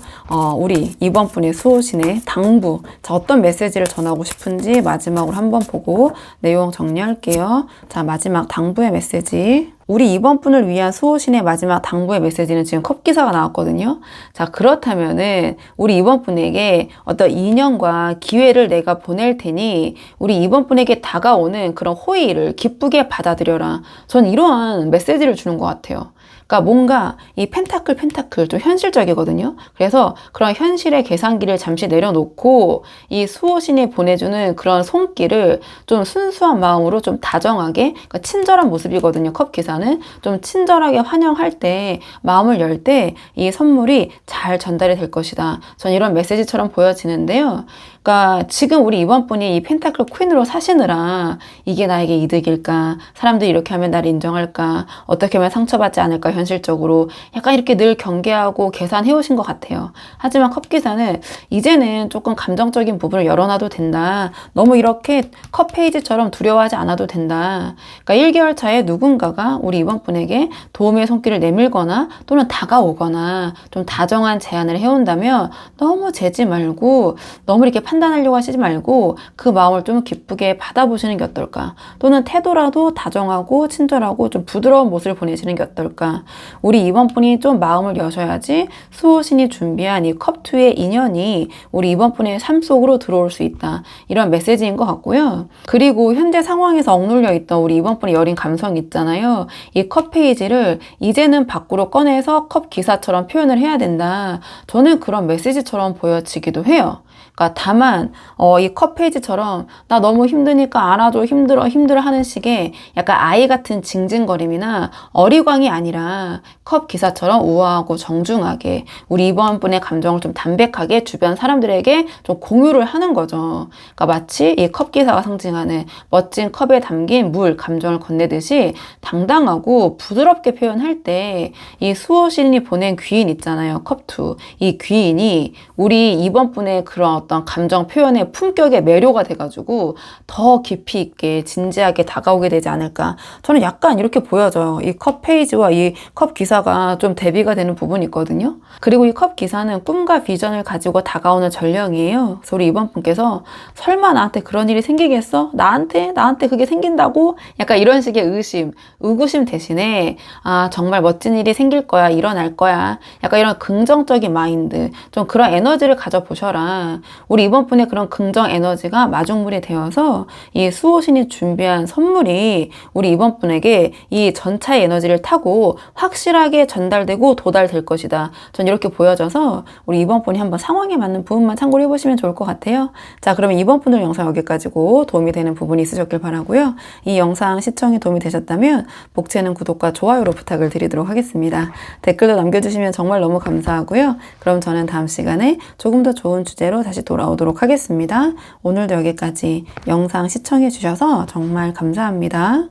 우리 이번 분의 수호신의 당부, 자, 어떤 메시지를 전하고 싶은지 마지막으로 한번 보고 내용 정리할게요. 자, 마지막 당부의 메시지. 우리 이번 분을 위한 수호신의 마지막 당부의 메시지는 지금 컵 기사가 나왔거든요. 자, 그렇다면은 우리 이번 분에게 어떤 인연과 기회를 내가 보낼 테니 우리 이번 분에게 다가오는 그런 호의를 기쁘게 받아들여라. 전 이러한 메시지를 주는 것 같아요. 그러니까 뭔가 이 펜타클 좀 현실적이거든요. 그래서 그런 현실의 계산기를 잠시 내려놓고 이 수호신이 보내주는 그런 손길을 좀 순수한 마음으로 좀 다정하게, 그러니까 친절한 모습이거든요. 컵 기사는 좀 친절하게 환영할 때, 마음을 열 때 이 선물이 잘 전달이 될 것이다. 전 이런 메시지처럼 보여지는데요. 그러니까 지금 우리 이번 분이 이 펜타클 퀸으로 사시느라 이게 나에게 이득일까? 사람들이 이렇게 하면 나를 인정할까? 어떻게 하면 상처받지 않을까? 현실적으로 약간 이렇게 늘 경계하고 계산해 오신 것 같아요. 하지만 컵 기사는 이제는 조금 감정적인 부분을 열어놔도 된다. 너무 이렇게 컵 페이지처럼 두려워하지 않아도 된다. 그러니까 1개월 차에 누군가가 우리 이번 분에게 도움의 손길을 내밀거나 또는 다가오거나 좀 다정한 제안을 해온다면 너무 재지 말고, 너무 이렇게 판단하려고 하시지 말고 그 마음을 좀 기쁘게 받아보시는 게 어떨까? 또는 태도라도 다정하고 친절하고 좀 부드러운 모습을 보내시는 게 어떨까? 우리 이번 분이 좀 마음을 여셔야지 수호신이 준비한 이 컵2의 인연이 우리 이번 분의 삶 속으로 들어올 수 있다. 이런 메시지인 것 같고요. 그리고 현재 상황에서 억눌려 있던 우리 이번 분의 여린 감성 있잖아요. 이 컵 페이지를 이제는 밖으로 꺼내서 컵 기사처럼 표현을 해야 된다. 저는 그런 메시지처럼 보여지기도 해요. 그러니까 다만 이 컵 페이지처럼 나 너무 힘드니까 안아줘, 힘들어 하는 식의 약간 아이 같은 징징거림이나 어리광이 아니라 컵 기사처럼 우아하고 정중하게 우리 이번 분의 감정을 좀 담백하게 주변 사람들에게 좀 공유를 하는 거죠. 그러니까 마치 이 컵 기사가 상징하는 멋진 컵에 담긴 물, 감정을 건네듯이 당당하고 부드럽게 표현할 때 이 수호신이 보낸 귀인 있잖아요. 컵2. 이 귀인이 우리 이번 분의 그런 어떤 감정 표현의 품격의 매료가 돼가지고 더 깊이 있게 진지하게 다가오게 되지 않을까. 저는 약간 이렇게 보여져요. 이 컵 페이지와 이 컵 기사가 좀 대비가 되는 부분이 있거든요. 그리고 이 컵 기사는 꿈과 비전을 가지고 다가오는 전령이에요. 그래서 우리 이번 분께서 설마 나한테 그런 일이 생기겠어? 나한테 그게 생긴다고? 약간 이런 식의 의구심 대신에 아, 정말 멋진 일이 생길 거야, 일어날 거야. 약간 이런 긍정적인 마인드, 좀 그런 에너지를 가져보셔라. 우리 이번 분의 그런 긍정 에너지가 마중물이 되어서 이 수호신이 준비한 선물이 우리 이번 분에게 이 전차의 에너지를 타고 확실하게 전달되고 도달될 것이다. 전 이렇게 보여져서 우리 이번 분이 한번 상황에 맞는 부분만 참고를 해보시면 좋을 것 같아요. 자, 그러면 이번 분들 영상 여기까지고 도움이 되는 부분이 있으셨길 바라고요. 이 영상 시청에 도움이 되셨다면 복채는 구독과 좋아요로 부탁을 드리도록 하겠습니다. 댓글도 남겨주시면 정말 너무 감사하고요. 그럼 저는 다음 시간에 조금 더 좋은 주제로 다시 돌아오도록 하겠습니다. 오늘도 여기까지 영상 시청해 주셔서 정말 감사합니다.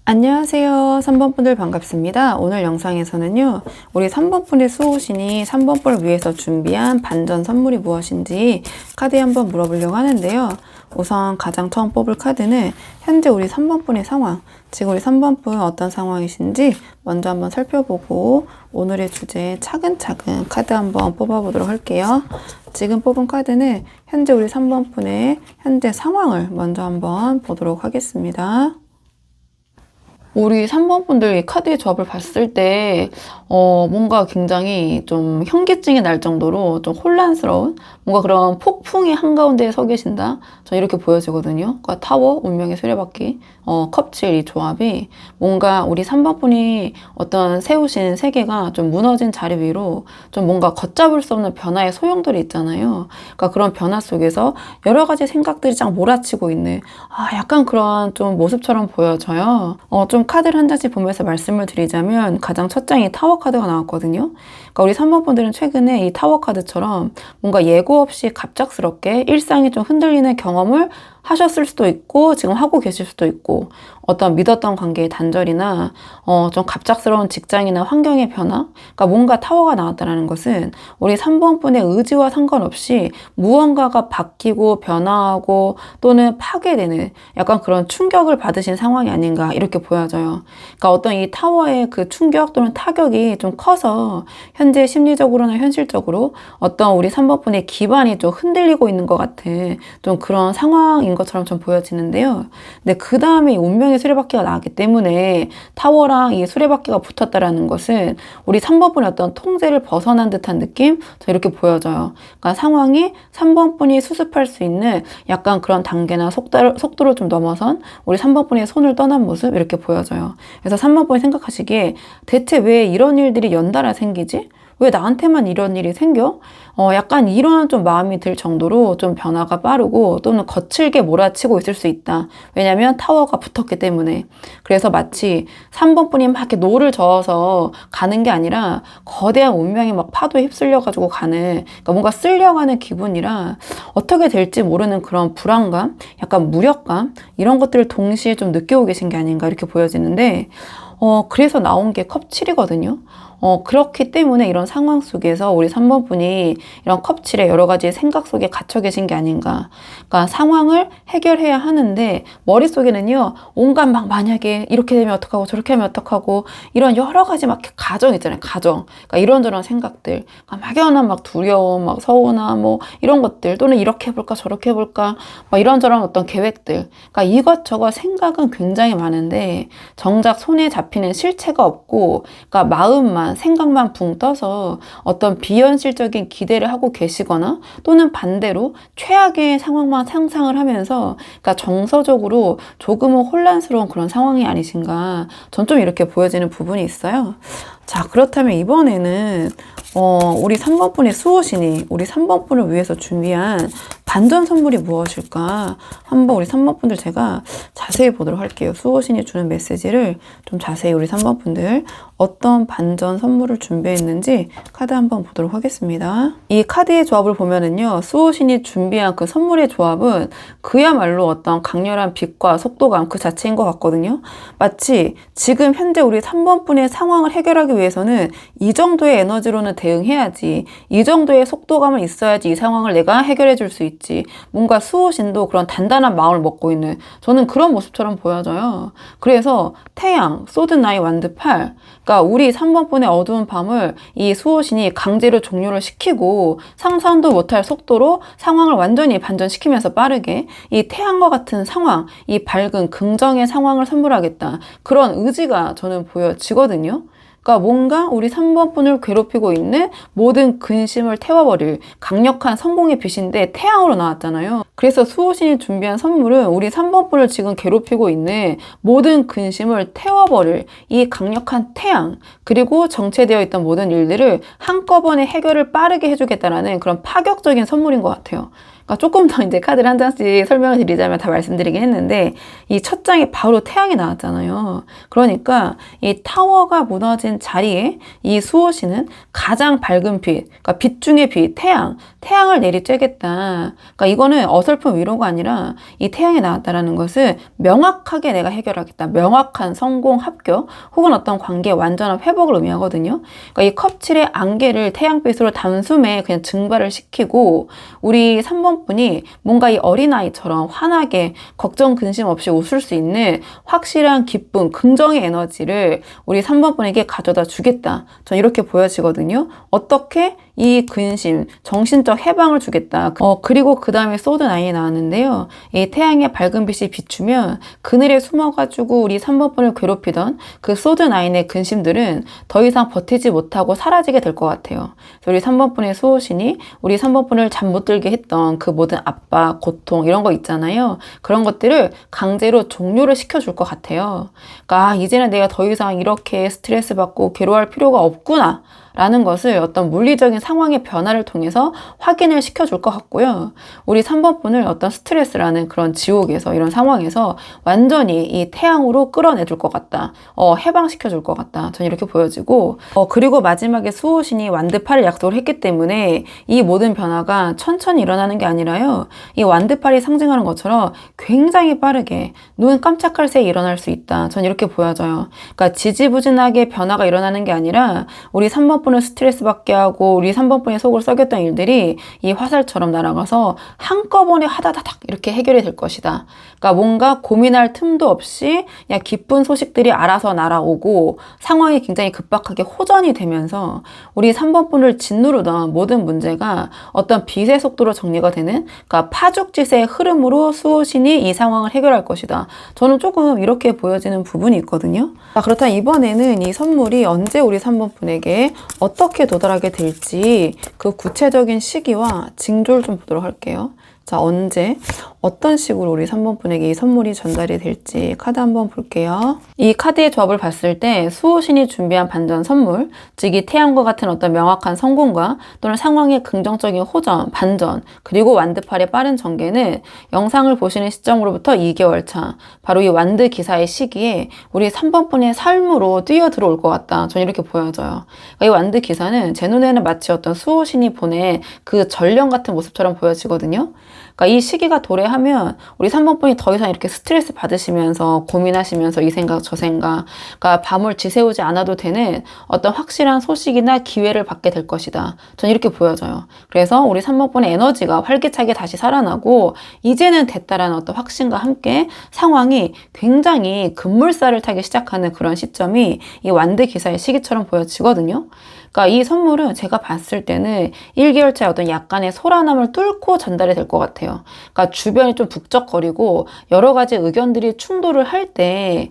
안녕하세요. 3번 분들 반갑습니다. 오늘 영상에서는요, 우리 3번 분의 수호신이 3번 분을 위해서 준비한 반전 선물이 무엇인지 카드에 한번 물어보려고 하는데요. 우선 가장 처음 뽑을 카드는 현재 우리 3번 분의 상황, 지금 우리 3번 분 어떤 상황이신지 먼저 한번 살펴보고 오늘의 주제에 차근차근 카드 한번 뽑아보도록 할게요. 지금 뽑은 카드는 현재 우리 3번 분의 현재 상황을 먼저 한번 보도록 하겠습니다. 우리 3번 분들 이 카드의 조합을 봤을 때 뭔가 굉장히 좀 현기증이 날 정도로 좀 혼란스러운 뭔가 그런 폭풍의 한가운데에 서 계신다. 저 이렇게 보여지거든요. 그러니까 타워, 운명의 수레바퀴, 컵칠 이 조합이 뭔가 우리 3번 분이 어떤 세우신 세계가 좀 무너진 자리 위로 좀 뭔가 걷잡을 수 없는 변화의 소용돌이 있잖아요. 그러니까 그런 변화 속에서 여러 가지 생각들이 쫙 몰아치고 있는 약간 그런 좀 모습처럼 보여져요. 좀 카드를 한 장씩 보면서 말씀을 드리자면 가장 첫 장이 타워 카드가 나왔거든요. 그러니까 우리 3번 분들은 최근에 이 타워 카드처럼 뭔가 예고 없이 갑작스럽게 일상이 좀 흔들리는 경험을 하셨을 수도 있고 지금 하고 계실 수도 있고 어떤 믿었던 관계의 단절이나 좀 갑작스러운 직장이나 환경의 변화, 그러니까 뭔가 타워가 나왔다는 것은 우리 3번 분의 의지와 상관없이 무언가가 바뀌고 변화하고 또는 파괴되는 약간 그런 충격을 받으신 상황이 아닌가 이렇게 보여져요. 그러니까 어떤 이 타워의 그 충격 또는 타격이 좀 커서 현재 심리적으로나 현실적으로 어떤 우리 3번 분의 기반이 좀 흔들리고 있는 것 같은 좀 그런 상황인 것처럼 좀 보여지는데요. 근데 그 다음에 이 운명의 수레바퀴가 나왔기 때문에 타워랑 이 수레바퀴가 붙었다라는 것은 우리 3번 분의 어떤 통제를 벗어난 듯한 느낌? 저 이렇게 보여져요. 그러니까 상황이 3번 분이 수습할 수 있는 약간 그런 단계나 속도를 좀 넘어선 우리 3번 분의 손을 떠난 모습 이렇게 보여져요. 그래서 3번 분이 생각하시기에 대체 왜 이런 일들이 연달아 생기지? 왜 나한테만 이런 일이 생겨? 약간 이런 좀 마음이 들 정도로 좀 변화가 빠르고 또는 거칠게 몰아치고 있을 수 있다. 왜냐면 타워가 붙었기 때문에. 그래서 마치 3번 분이 막 이렇게 노를 저어서 가는 게 아니라 거대한 운명이 막 파도에 휩쓸려가지고 가는, 그러니까 뭔가 쓸려가는 기분이라 어떻게 될지 모르는 그런 불안감, 약간 무력감, 이런 것들을 동시에 좀 느끼고 계신 게 아닌가 이렇게 보여지는데, 그래서 나온 게 컵7이거든요. 그렇기 때문에 이런 상황 속에서 우리 3번 분이 이런 컵7의 여러 가지 생각 속에 갇혀 계신 게 아닌가. 그러니까 상황을 해결해야 하는데 머릿속에는요, 온갖 막 만약에 이렇게 되면 어떡하고 저렇게 하면 어떡하고 이런 여러 가지 막 가정 있잖아요. 가정. 그러니까 이런저런 생각들. 그러니까 막연한 막 두려움, 막 서운함, 뭐 이런 것들 또는 이렇게 해볼까 저렇게 해볼까 막 이런저런 어떤 계획들. 그러니까 이것저것 생각은 굉장히 많은데 정작 손에 잡히는 실체가 없고 그러니까 마음만 생각만 붕 떠서 어떤 비현실적인 기대를 하고 계시거나 또는 반대로 최악의 상황만 상상을 하면서 그러니까 정서적으로 조금은 혼란스러운 그런 상황이 아니신가. 전 좀 이렇게 보여지는 부분이 있어요. 자, 그렇다면 이번에는 우리 3번 분의 수호신이 우리 3번 분을 위해서 준비한 반전 선물이 무엇일까? 한번 우리 3번 분들 제가 자세히 보도록 할게요. 수호신이 주는 메시지를 좀 자세히 우리 3번 분들 어떤 반전 선물을 준비했는지 카드 한번 보도록 하겠습니다. 이 카드의 조합을 보면은요, 수호신이 준비한 그 선물의 조합은 그야말로 어떤 강렬한 빛과 속도감 그 자체인 것 같거든요. 마치 지금 현재 우리 3번 분의 상황을 해결하기 위해서는 이 정도의 에너지로는 대응해야지, 이 정도의 속도감은 있어야지 이 상황을 내가 해결해 줄 수 있지. 뭔가 수호신도 그런 단단한 마음을 먹고 있는, 저는 그런 모습처럼 보여져요. 그래서 태양, 소드9, 완드 8, 그러니까 우리 3번 분의 어두운 밤을 이 수호신이 강제로 종료를 시키고 상상도 못할 속도로 상황을 완전히 반전시키면서 빠르게 이 태양과 같은 상황, 이 밝은 긍정의 상황을 선물하겠다. 그런 의지가 저는 보여지거든요. 그러니까 뭔가 우리 3번 분을 괴롭히고 있는 모든 근심을 태워버릴 강력한 성공의 빛인데 태양으로 나왔잖아요. 그래서 수호신이 준비한 선물은 우리 3번 분을 지금 괴롭히고 있는 모든 근심을 태워버릴 이 강력한 태양, 그리고 정체되어 있던 모든 일들을 한꺼번에 해결을 빠르게 해주겠다라는 그런 파격적인 선물인 것 같아요. 그러니까 조금 더 이제 카드를 한 장씩 설명을 드리자면 다 말씀드리긴 했는데, 이 첫 장에 바로 태양이 나왔잖아요. 그러니까 이 타워가 무너진 자리에 이 수호신은 가장 밝은 빛, 그러니까 빛 중의 빛, 태양을 내리쬐겠다. 그러니까 이거는 어설픈 위로가 아니라 이 태양이 나왔다라는 것은 명확하게 내가 해결하겠다. 명확한 성공, 합격, 혹은 어떤 관계의 완전한 회복을 의미하거든요. 그러니까 이 컵7의 안개를 태양빛으로 단숨에 그냥 증발을 시키고, 우리 3번 분이 뭔가 이 어린아이처럼 환하게 걱정 근심 없이 웃을 수 있는 확실한 기쁨, 긍정의 에너지를 우리 3번 분에게 가져다 주겠다. 전 이렇게 보여지거든요. 어떻게? 이 근심, 정신적 해방을 주겠다. 그리고 그 다음에 소드9이 나왔는데요. 이 태양의 밝은 빛이 비추면 그늘에 숨어가지고 우리 3번 분을 괴롭히던 그 소드9의 근심들은 더 이상 버티지 못하고 사라지게 될 것 같아요. 우리 3번 분의 수호신이 우리 3번 분을 잠 못 들게 했던 그 모든 압박, 고통 이런 거 있잖아요. 그런 것들을 강제로 종료를 시켜줄 것 같아요. 그러니까 이제는 내가 더 이상 이렇게 스트레스 받고 괴로워할 필요가 없구나 라는 것을 어떤 물리적인 상황의 변화를 통해서 확인을 시켜줄 것 같고요. 우리 3번 분을 어떤 스트레스라는 그런 지옥에서, 이런 상황에서 완전히 이 태양으로 끌어내줄 것 같다. 해방시켜줄 것 같다. 전 이렇게 보여지고, 그리고 마지막에 수호신이 완드팔을 약속을 했기 때문에 이 모든 변화가 천천히 일어나는 게 아니라요. 이 완드팔이 상징하는 것처럼 굉장히 빠르게 눈 깜짝할 새에 일어날 수 있다. 전 이렇게 보여져요. 그러니까 지지부진하게 변화가 일어나는 게 아니라 우리 3번 분을 스트레스 받게 하고 우리 3번 분의 속을 썩였던 일들이 이 화살처럼 날아가서 한꺼번에 하다다닥 이렇게 해결이 될 것이다. 그러니까 뭔가 고민할 틈도 없이 그냥 기쁜 소식들이 알아서 날아오고 상황이 굉장히 급박하게 호전이 되면서 우리 3번 분을 짓누르던 모든 문제가 어떤 빛의 속도로 정리가 되는, 그러니까 파죽지세의 흐름으로 수호신이 이 상황을 해결할 것이다. 저는 조금 이렇게 보여지는 부분이 있거든요. 그렇다면 이번에는 이 선물이 언제 우리 3번 분에게 어떻게 도달하게 될지 그 구체적인 시기와 징조를 좀 보도록 할게요. 자, 언제, 어떤 식으로 우리 3번 분에게 이 선물이 전달이 될지 카드 한번 볼게요. 이 카드의 조합을 봤을 때 수호신이 준비한 반전 선물, 즉 이 태양과 같은 어떤 명확한 성공과 또는 상황의 긍정적인 호전, 반전, 그리고 완드팔의 빠른 전개는 영상을 보시는 시점으로부터 2개월 차, 바로 이 완드 기사의 시기에 우리 3번 분의 삶으로 뛰어들어올 것 같다. 전 이렇게 보여져요. 그러니까 이 완드 기사는 제 눈에는 마치 어떤 수호신이 보낸 그 전령 같은 모습처럼 보여지거든요. 그러니까 이 시기가 도래하면 우리 3번 분이 더 이상 이렇게 스트레스 받으시면서 고민하시면서 이 생각 저 생각, 그러니까 밤을 지새우지 않아도 되는 어떤 확실한 소식이나 기회를 받게 될 것이다. 전 이렇게 보여져요. 그래서 우리 3번 분의 에너지가 활기차게 다시 살아나고 이제는 됐다라는 어떤 확신과 함께 상황이 굉장히 급물살을 타기 시작하는 그런 시점이 이 완드 기사의 시기처럼 보여지거든요. 그러니까 이 선물은 제가 봤을 때는 1개월 차의 어떤 약간의 소란함을 뚫고 전달이 될 것 같아요. 그러니까 주변이 좀 북적거리고 여러 가지 의견들이 충돌을 할 때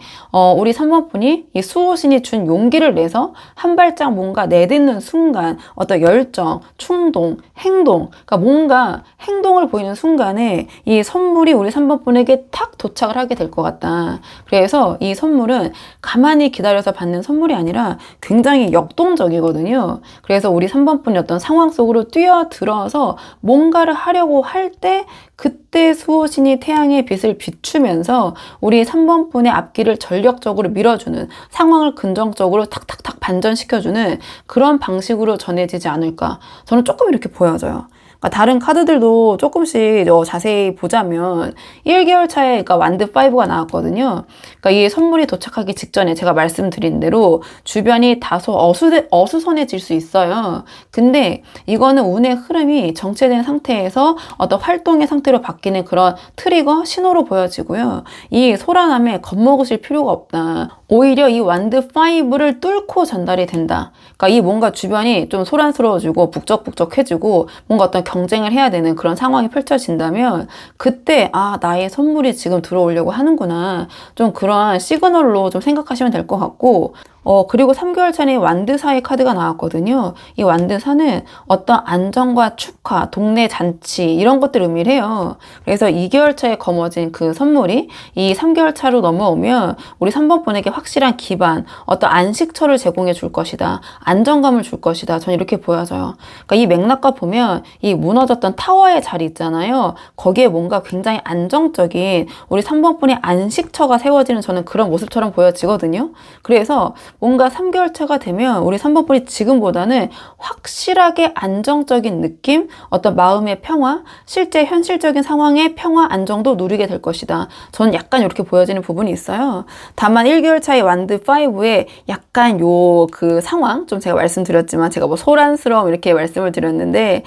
우리 3번 분이 이 수호신이 준 용기를 내서 한 발짝 뭔가 내딛는 순간 어떤 열정, 충동, 행동, 그러니까 뭔가 행동을 보이는 순간에 이 선물이 우리 3번 분에게 탁 도착을 하게 될 것 같다. 그래서 이 선물은 가만히 기다려서 받는 선물이 아니라 굉장히 역동적이거든요. 있거든요. 그래서 우리 3번 분이 어떤 상황 속으로 뛰어들어서 뭔가를 하려고 할 때 그때 수호신이 태양의 빛을 비추면서 우리 3번 분의 앞길을 전력적으로 밀어주는, 상황을 긍정적으로 탁탁탁 반전시켜주는 그런 방식으로 전해지지 않을까. 저는 조금 이렇게 보여져요. 다른 카드들도 조금씩 자세히 보자면 1개월 차에 그러니까 완드 5가 나왔거든요. 그러니까 이 선물이 도착하기 직전에 제가 말씀드린 대로 주변이 다소 어수선해질 수 있어요. 근데 이거는 운의 흐름이 정체된 상태에서 어떤 활동의 상태로 바뀌는 그런 트리거, 신호로 보여지고요. 이 소란함에 겁먹으실 필요가 없다. 오히려 이 완드 5를 뚫고 전달이 된다. 그러니까 이 뭔가 주변이 좀 소란스러워지고 북적북적해지고 뭔가 어떤 경쟁을 해야 되는 그런 상황이 펼쳐진다면 그때 나의 선물이 지금 들어오려고 하는구나. 좀 그러한 시그널로 좀 생각하시면 될 것 같고 그리고 3개월 차에 완드사의 카드가 나왔거든요. 이 완드사는 어떤 안정과 축하, 동네 잔치 이런 것들 의미를 해요. 그래서 2개월 차에 거머쥔 그 선물이 이 3개월 차로 넘어오면 우리 3번 분에게 확실한 기반, 어떤 안식처를 제공해 줄 것이다. 안정감을 줄 것이다. 저는 이렇게 보여져요. 그러니까 이 맥락과 보면 이 무너졌던 타워의 자리 있잖아요. 거기에 뭔가 굉장히 안정적인 우리 3번 분의 안식처가 세워지는 저는 그런 모습처럼 보여지거든요. 그래서 뭔가 3개월 차가 되면 우리 3번 분이 지금보다는 확실하게 안정적인 느낌, 어떤 마음의 평화, 실제 현실적인 상황의 평화, 안정도 누리게 될 것이다. 저는 약간 이렇게 보여지는 부분이 있어요. 다만 1개월 차의 완드 5에 약간 그 상황, 좀 제가 말씀드렸지만 제가 뭐 소란스러움 이렇게 말씀을 드렸는데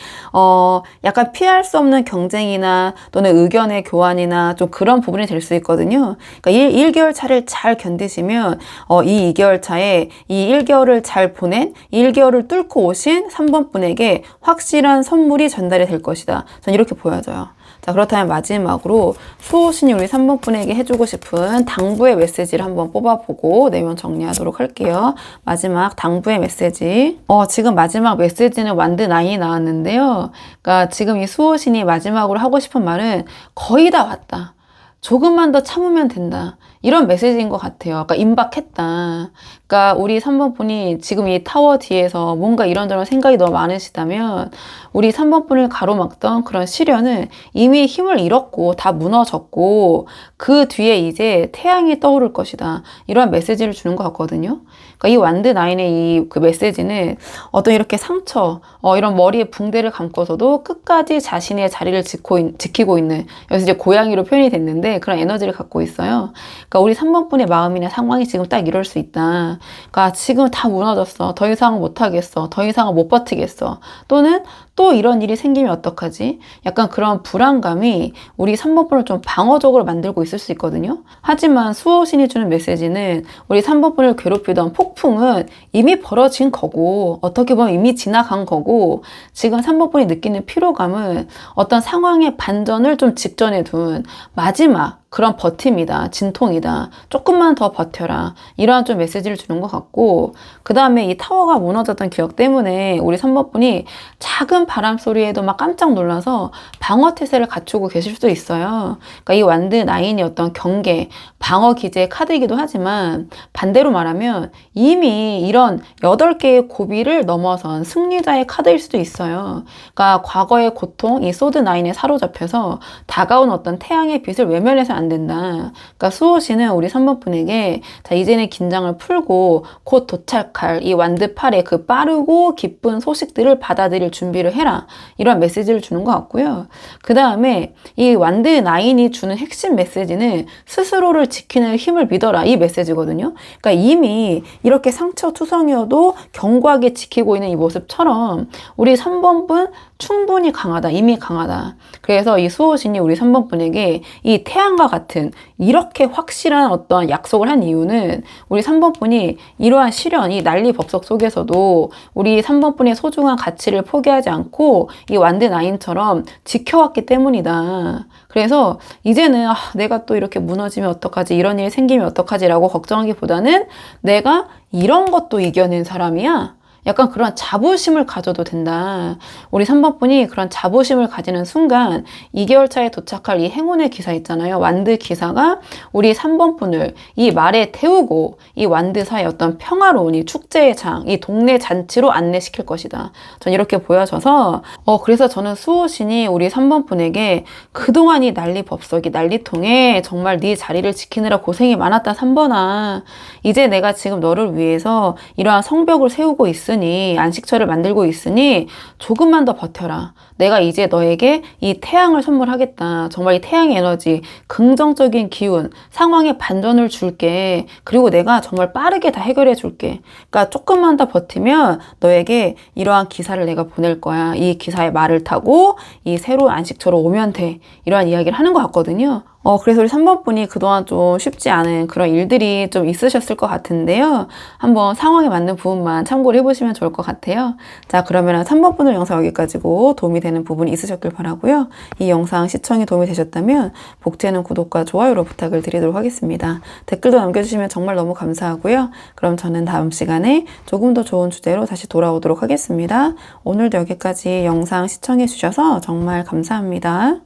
약간 피할 수 없는 경쟁이나 또는 의견의 교환이나 좀 그런 부분이 될 수 있거든요. 그러니까 1개월 차를 잘 견디시면 이 2개월 차에 이 1개월을 잘 보낸 1개월을 뚫고 오신 3번 분에게 확실한 선물이 전달이 될 것이다. 전 이렇게 보여져요. 자, 그렇다면 마지막으로 수호신이 우리 3번 분에게 해주고 싶은 당부의 메시지를 한번 뽑아보고 내용 정리하도록 할게요. 마지막 당부의 메시지. 지금 마지막 메시지는 완드 9이 나왔는데요. 그러니까 지금 이 수호신이 마지막으로 하고 싶은 말은 거의 다 왔다. 조금만 더 참으면 된다. 이런 메시지인 것 같아요. 그러니까 임박했다. 그러니까 우리 3번 분이 지금 이 타워 뒤에서 뭔가 이런저런 생각이 너무 많으시다면 우리 3번 분을 가로막던 그런 시련은 이미 힘을 잃었고 다 무너졌고 그 뒤에 이제 태양이 떠오를 것이다. 이런 메시지를 주는 것 같거든요. 그러니까 이 완드 9의 그 메시지는 어떤 이렇게 상처, 이런 머리에 붕대를 감고서도 끝까지 자신의 자리를 지키고 있는, 여기서 이제 고양이로 표현이 됐는데 그런 에너지를 갖고 있어요. 그러니까 우리 3번 분의 마음이나 상황이 지금 딱 이럴 수 있다. 그러니까 지금 다 무너졌어. 더 이상은 못하겠어. 더 이상은 못 버티겠어. 또는 또 이런 일이 생기면 어떡하지? 약간 그런 불안감이 우리 3번 분을 좀 방어적으로 만들고 있을 수 있거든요. 하지만 수호신이 주는 메시지는 우리 3번 분을 괴롭히던 폭풍은 이미 벌어진 거고 어떻게 보면 이미 지나간 거고 지금 3번 분이 느끼는 피로감은 어떤 상황의 반전을 좀 직전에 둔 마지막 그런 버팀이다. 진통이다. 조금만 더 버텨라. 이러한 좀 메시지를 주는 것 같고 그 다음에 이 타워가 무너졌던 기억 때문에 우리 3번 분이 작은 바람 소리에도 막 깜짝 놀라서 방어 태세를 갖추고 계실 수도 있어요. 그러니까 이 완드 9이 어떤 경계, 방어 기제의 카드이기도 하지만 반대로 말하면 이미 이런 8개의 고비를 넘어선 승리자의 카드일 수도 있어요. 그러니까 과거의 고통, 이 소드 9에 사로잡혀서 다가온 어떤 태양의 빛을 외면해서 안 된다. 그러니까 수호신은 우리 3번 분에게 자 이제는 긴장을 풀고 곧 도착할 이 완드 8의 그 빠르고 기쁜 소식들을 받아들일 준비를 해라. 이런 메시지를 주는 것 같고요. 그 다음에 이 완드 9이 주는 핵심 메시지는 스스로를 지키는 힘을 믿어라. 이 메시지거든요. 그러니까 이미 이렇게 상처투성이어도 견고하게 지키고 있는 이 모습처럼 우리 3번 분 충분히 강하다. 이미 강하다. 그래서 이 수호신이 우리 3번 분에게 이 태양과 같은 이렇게 확실한 어떤 약속을 한 이유는 우리 3번 분이 이러한 시련, 이 난리법석 속에서도 우리 3번 분의 소중한 가치를 포기하지 않고 이 완드 9처럼 지켜왔기 때문이다. 그래서 이제는 내가 또 이렇게 무너지면 어떡하지? 이런 일이 생기면 어떡하지? 라고 걱정하기보다는 내가 이런 것도 이겨낸 사람이야. 약간 그런 자부심을 가져도 된다. 우리 3번 분이 그런 자부심을 가지는 순간 2개월 차에 도착할 이 행운의 기사 있잖아요. 완드 기사가 우리 3번 분을 이 말에 태우고 이 완드사의 어떤 평화로운 이 축제의 장, 이 동네 잔치로 안내시킬 것이다. 전 이렇게 보여져서 그래서 저는 수호신이 우리 3번 분에게 그동안 이 난리법석이 난리통에 정말 네 자리를 지키느라 고생이 많았다 3번아. 이제 내가 지금 너를 위해서 이러한 성벽을 세우고 있으니 안식처를 만들고 있으니 조금만 더 버텨라. 내가 이제 너에게 이 태양을 선물하겠다. 정말 이 태양의 에너지, 긍정적인 기운, 상황의 반전을 줄게. 그리고 내가 정말 빠르게 다 해결해 줄게. 그러니까 조금만 더 버티면 너에게 이러한 기사를 내가 보낼 거야. 이 기사의 말을 타고 이 새로운 안식처로 오면 돼. 이러한 이야기를 하는 것 같거든요. 그래서 우리 3번 분이 그동안 좀 쉽지 않은 그런 일들이 좀 있으셨을 것 같은데요. 한번 상황에 맞는 부분만 참고를 해보시면 좋을 것 같아요. 자, 그러면 3번 분의 영상 여기까지고 도움이 되는 부분이 있으셨길 바라고요. 이 영상 시청에 도움이 되셨다면 복제는 구독과 좋아요로 부탁을 드리도록 하겠습니다. 댓글도 남겨주시면 정말 너무 감사하고요. 그럼 저는 다음 시간에 조금 더 좋은 주제로 다시 돌아오도록 하겠습니다. 오늘도 여기까지 영상 시청해 주셔서 정말 감사합니다.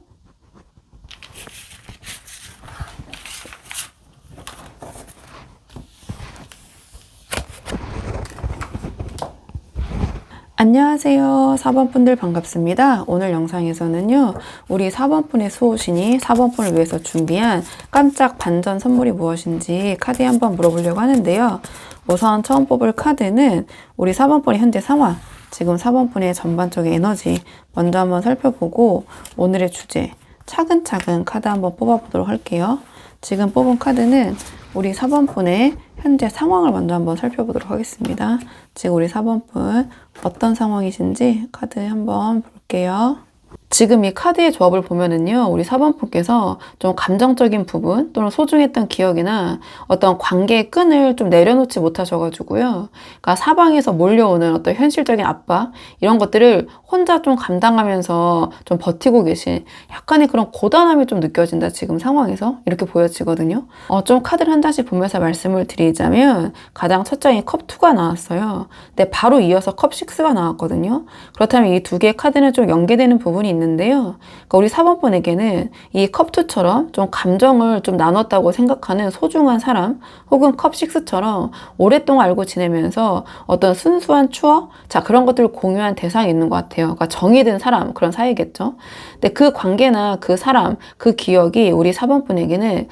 안녕하세요. 4번 분들 반갑습니다. 오늘 영상에서는요, 우리 4번 분의 수호신이 4번 분을 위해서 준비한 깜짝 반전 선물이 무엇인지 카드에 한번 물어보려고 하는데요. 우선 처음 뽑을 카드는 우리 4번 분의 현재 상황, 지금 4번 분의 전반적인 에너지 먼저 한번 살펴보고 오늘의 주제 차근차근 카드 한번 뽑아보도록 할게요. 지금 뽑은 카드는 우리 4번 분의 현재 상황을 먼저 한번 살펴보도록 하겠습니다. 지금 우리 4번 분 어떤 상황이신지 카드 한번 볼게요. 지금 이 카드의 조합을 보면은요, 우리 4번 분께서 좀 감정적인 부분 또는 소중했던 기억이나 어떤 관계의 끈을 좀 내려놓지 못하셔가지고요. 그러니까 사방에서 몰려오는 어떤 현실적인 압박, 이런 것들을 혼자 좀 감당하면서 좀 버티고 계신 약간의 그런 고단함이 좀 느껴진다, 지금 상황에서. 이렇게 보여지거든요. 좀 카드를 한 장씩 보면서 말씀을 드리자면, 가장 첫 장이 컵2가 나왔어요. 근데 바로 이어서 컵6가 나왔거든요. 그렇다면 이 두 개의 카드는 좀 연계되는 부분이 있는데요. 그러니까 우리 4번 분에게는 이 컵2처럼 좀 감정을 좀 나눴다고 생각하는 소중한 사람, 혹은 컵6처럼 오랫동안 알고 지내면서 어떤 순수한 추억? 자, 그런 것들을 공유한 대상이 있는 것 같아요. 그러니까 정이 든 사람, 그런 사이겠죠. 근데 그 관계나 그 사람, 그 기억이 우리 4번 분에게는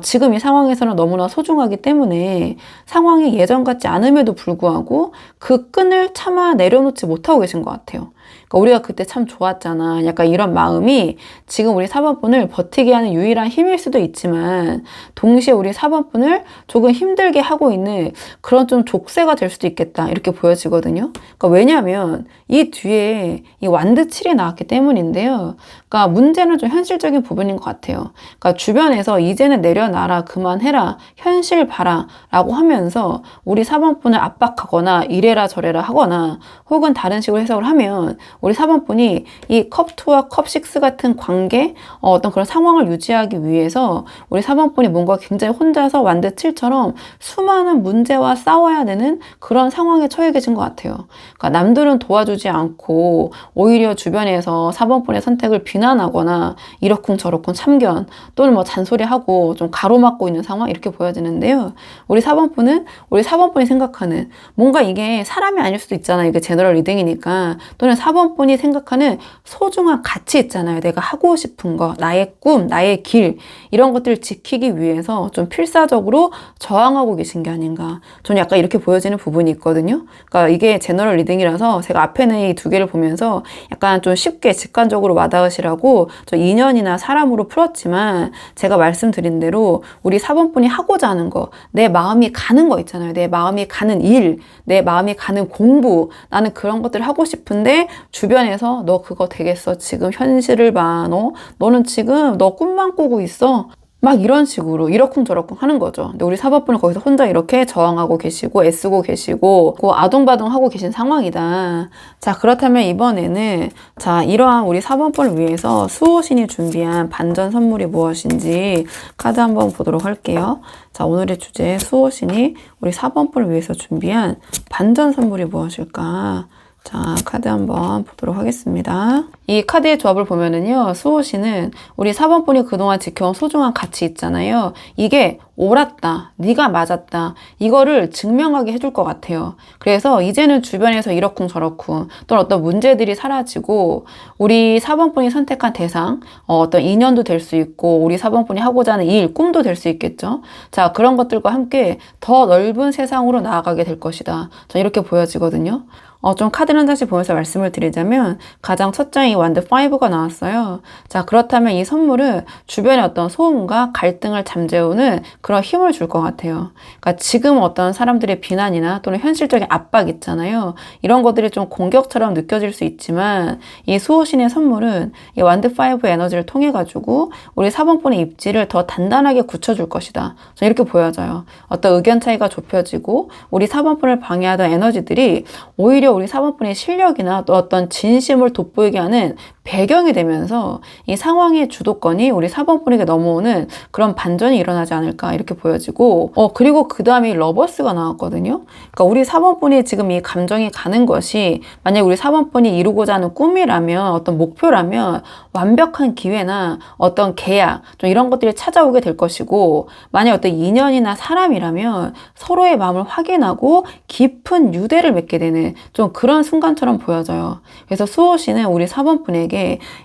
지금 이 상황에서는 너무나 소중하기 때문에 상황이 예전 같지 않음에도 불구하고 그 끈을 차마 내려놓지 못하고 계신 것 같아요. 그러니까 우리가 그때 참 좋았잖아. 약간 이런 마음이 지금 우리 4번 분을 버티게 하는 유일한 힘일 수도 있지만, 동시에 우리 4번 분을 조금 힘들게 하고 있는 그런 좀 족쇄가 될 수도 있겠다. 이렇게 보여지거든요. 그러니까 왜냐하면 이 뒤에 이 완드 7이 나왔기 때문인데요. 그러니까 문제는 좀 현실적인 부분인 것 같아요. 그러니까 주변에서 이제는 내려놔라, 그만해라, 현실 봐라 라고 하면서 우리 4번 분을 압박하거나 이래라 저래라 하거나 혹은 다른 식으로 해석을 하면 우리 4번 분이 이 컵2와 컵6 같은 관계, 어떤 그런 상황을 유지하기 위해서 우리 4번 분이 뭔가 굉장히 혼자서 완드 7처럼 수많은 문제와 싸워야 되는 그런 상황에 처해 계신 것 같아요. 그러니까 남들은 도와주지 않고 오히려 주변에서 4번 분의 선택을 비난하거나 이러쿵 저러쿵 참견 또는 뭐 잔소리하고 좀 가로막고 있는 상황, 이렇게 보여지는데요. 우리 4번 분은 우리 4번 분이 생각하는 뭔가 이게 사람이 아닐 수도 있잖아요. 이게 제너럴 리딩이니까. 또는 4번 분이 생각하는 소중한 가치 있잖아요. 내가 하고 싶은 거, 나의 꿈, 나의 길, 이런 것들을 지키기 위해서 좀 필사적으로 저항하고 계신 게 아닌가. 저는 약간 이렇게 보여지는 부분이 있거든요. 그러니까 이게 제너럴 리딩이라서 제가 앞에는 이 두 개를 보면서 약간 좀 쉽게 직관적으로 와닿으시라고 저 인연이나 사람으로 풀었지만, 제가 말씀드린 대로 우리 4번 분이 하고자 하는 거, 내 마음이 가는 거 있잖아요. 내 마음이 가는 일, 내 마음이 가는 공부, 나는 그런 것들을 하고 싶은데 주변에서 너 그거 되겠어, 지금 현실을 봐, 너는 지금 너 꿈만 꾸고 있어, 막 이런 식으로 이러쿵저러쿵 하는 거죠. 근데 우리 4번분은 거기서 혼자 이렇게 저항하고 계시고 애쓰고 계시고 아동바동하고 계신 상황이다. 자, 그렇다면 이번에는 자, 이러한 우리 4번분을 위해서 수호신이 준비한 반전 선물이 무엇인지 카드 한번 보도록 할게요. 자, 오늘의 주제 수호신이 우리 4번분을 위해서 준비한 반전 선물이 무엇일까? 자, 카드 한번 보도록 하겠습니다. 이 카드의 조합을 보면은요, 수호신은 우리 4번분이 그동안 지켜온 소중한 가치 있잖아요. 이게 옳았다, 네가 맞았다, 이거를 증명하게 해줄 것 같아요. 그래서 이제는 주변에서 이러쿵저러쿵 또는 어떤 문제들이 사라지고 우리 4번분이 선택한 대상, 어떤 인연도 될 수 있고 우리 4번분이 하고자 하는 일, 꿈도 될 수 있겠죠. 자, 그런 것들과 함께 더 넓은 세상으로 나아가게 될 것이다. 전 이렇게 보여지거든요. 좀 카드를 한 장씩 보면서 말씀을 드리자면 가장 첫 장이 완드 5가 나왔어요. 자, 그렇다면 이 선물은 주변의 어떤 소음과 갈등을 잠재우는 그런 힘을 줄 것 같아요. 그러니까 지금 어떤 사람들의 비난이나 또는 현실적인 압박 있잖아요. 이런 것들이 좀 공격처럼 느껴질 수 있지만 이 수호신의 선물은 이 완드 5 에너지를 통해 가지고 우리 4번분의 입지를 더 단단하게 굳혀줄 것이다. 저는 이렇게 보여져요. 어떤 의견 차이가 좁혀지고 우리 4번분을 방해하던 에너지들이 오히려 우리 4번분의 실력이나 또 어떤 진심을 돋보이게 하는 배경이 되면서 이 상황의 주도권이 우리 4번분에게 넘어오는 그런 반전이 일어나지 않을까 이렇게 보여지고 그리고 그 다음에 러버스가 나왔거든요. 그러니까 우리 4번분이 지금 이 감정이 가는 것이 만약 우리 4번분이 이루고자 하는 꿈이라면 어떤 목표라면 완벽한 기회나 어떤 계약 좀 이런 것들이 찾아오게 될 것이고 만약 어떤 인연이나 사람이라면 서로의 마음을 확인하고 깊은 유대를 맺게 되는 좀 그런 순간처럼 보여져요. 그래서 수호신은 우리 4번분에게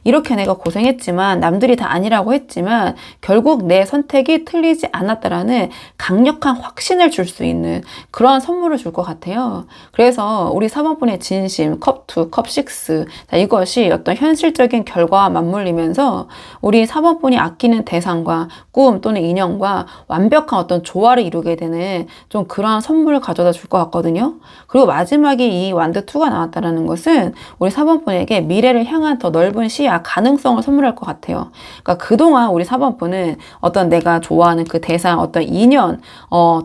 이렇게 내가 고생했지만 남들이 다 아니라고 했지만 결국 내 선택이 틀리지 않았다라는 강력한 확신을 줄 수 있는 그런 선물을 줄 것 같아요. 그래서 우리 4번분의 진심, 컵2, 컵6 이것이 어떤 현실적인 결과와 맞물리면서 우리 4번분이 아끼는 대상과 꿈 또는 인연과 완벽한 어떤 조화를 이루게 되는 좀 그런 선물을 가져다 줄 것 같거든요. 그리고 마지막에 이 완드2가 나왔다는 것은 우리 4번분에게 미래를 향한 더 넓은 시야, 가능성을 선물할 것 같아요. 그러니까 그동안 우리 4번분은 어떤 내가 좋아하는 그 대상, 어떤 인연,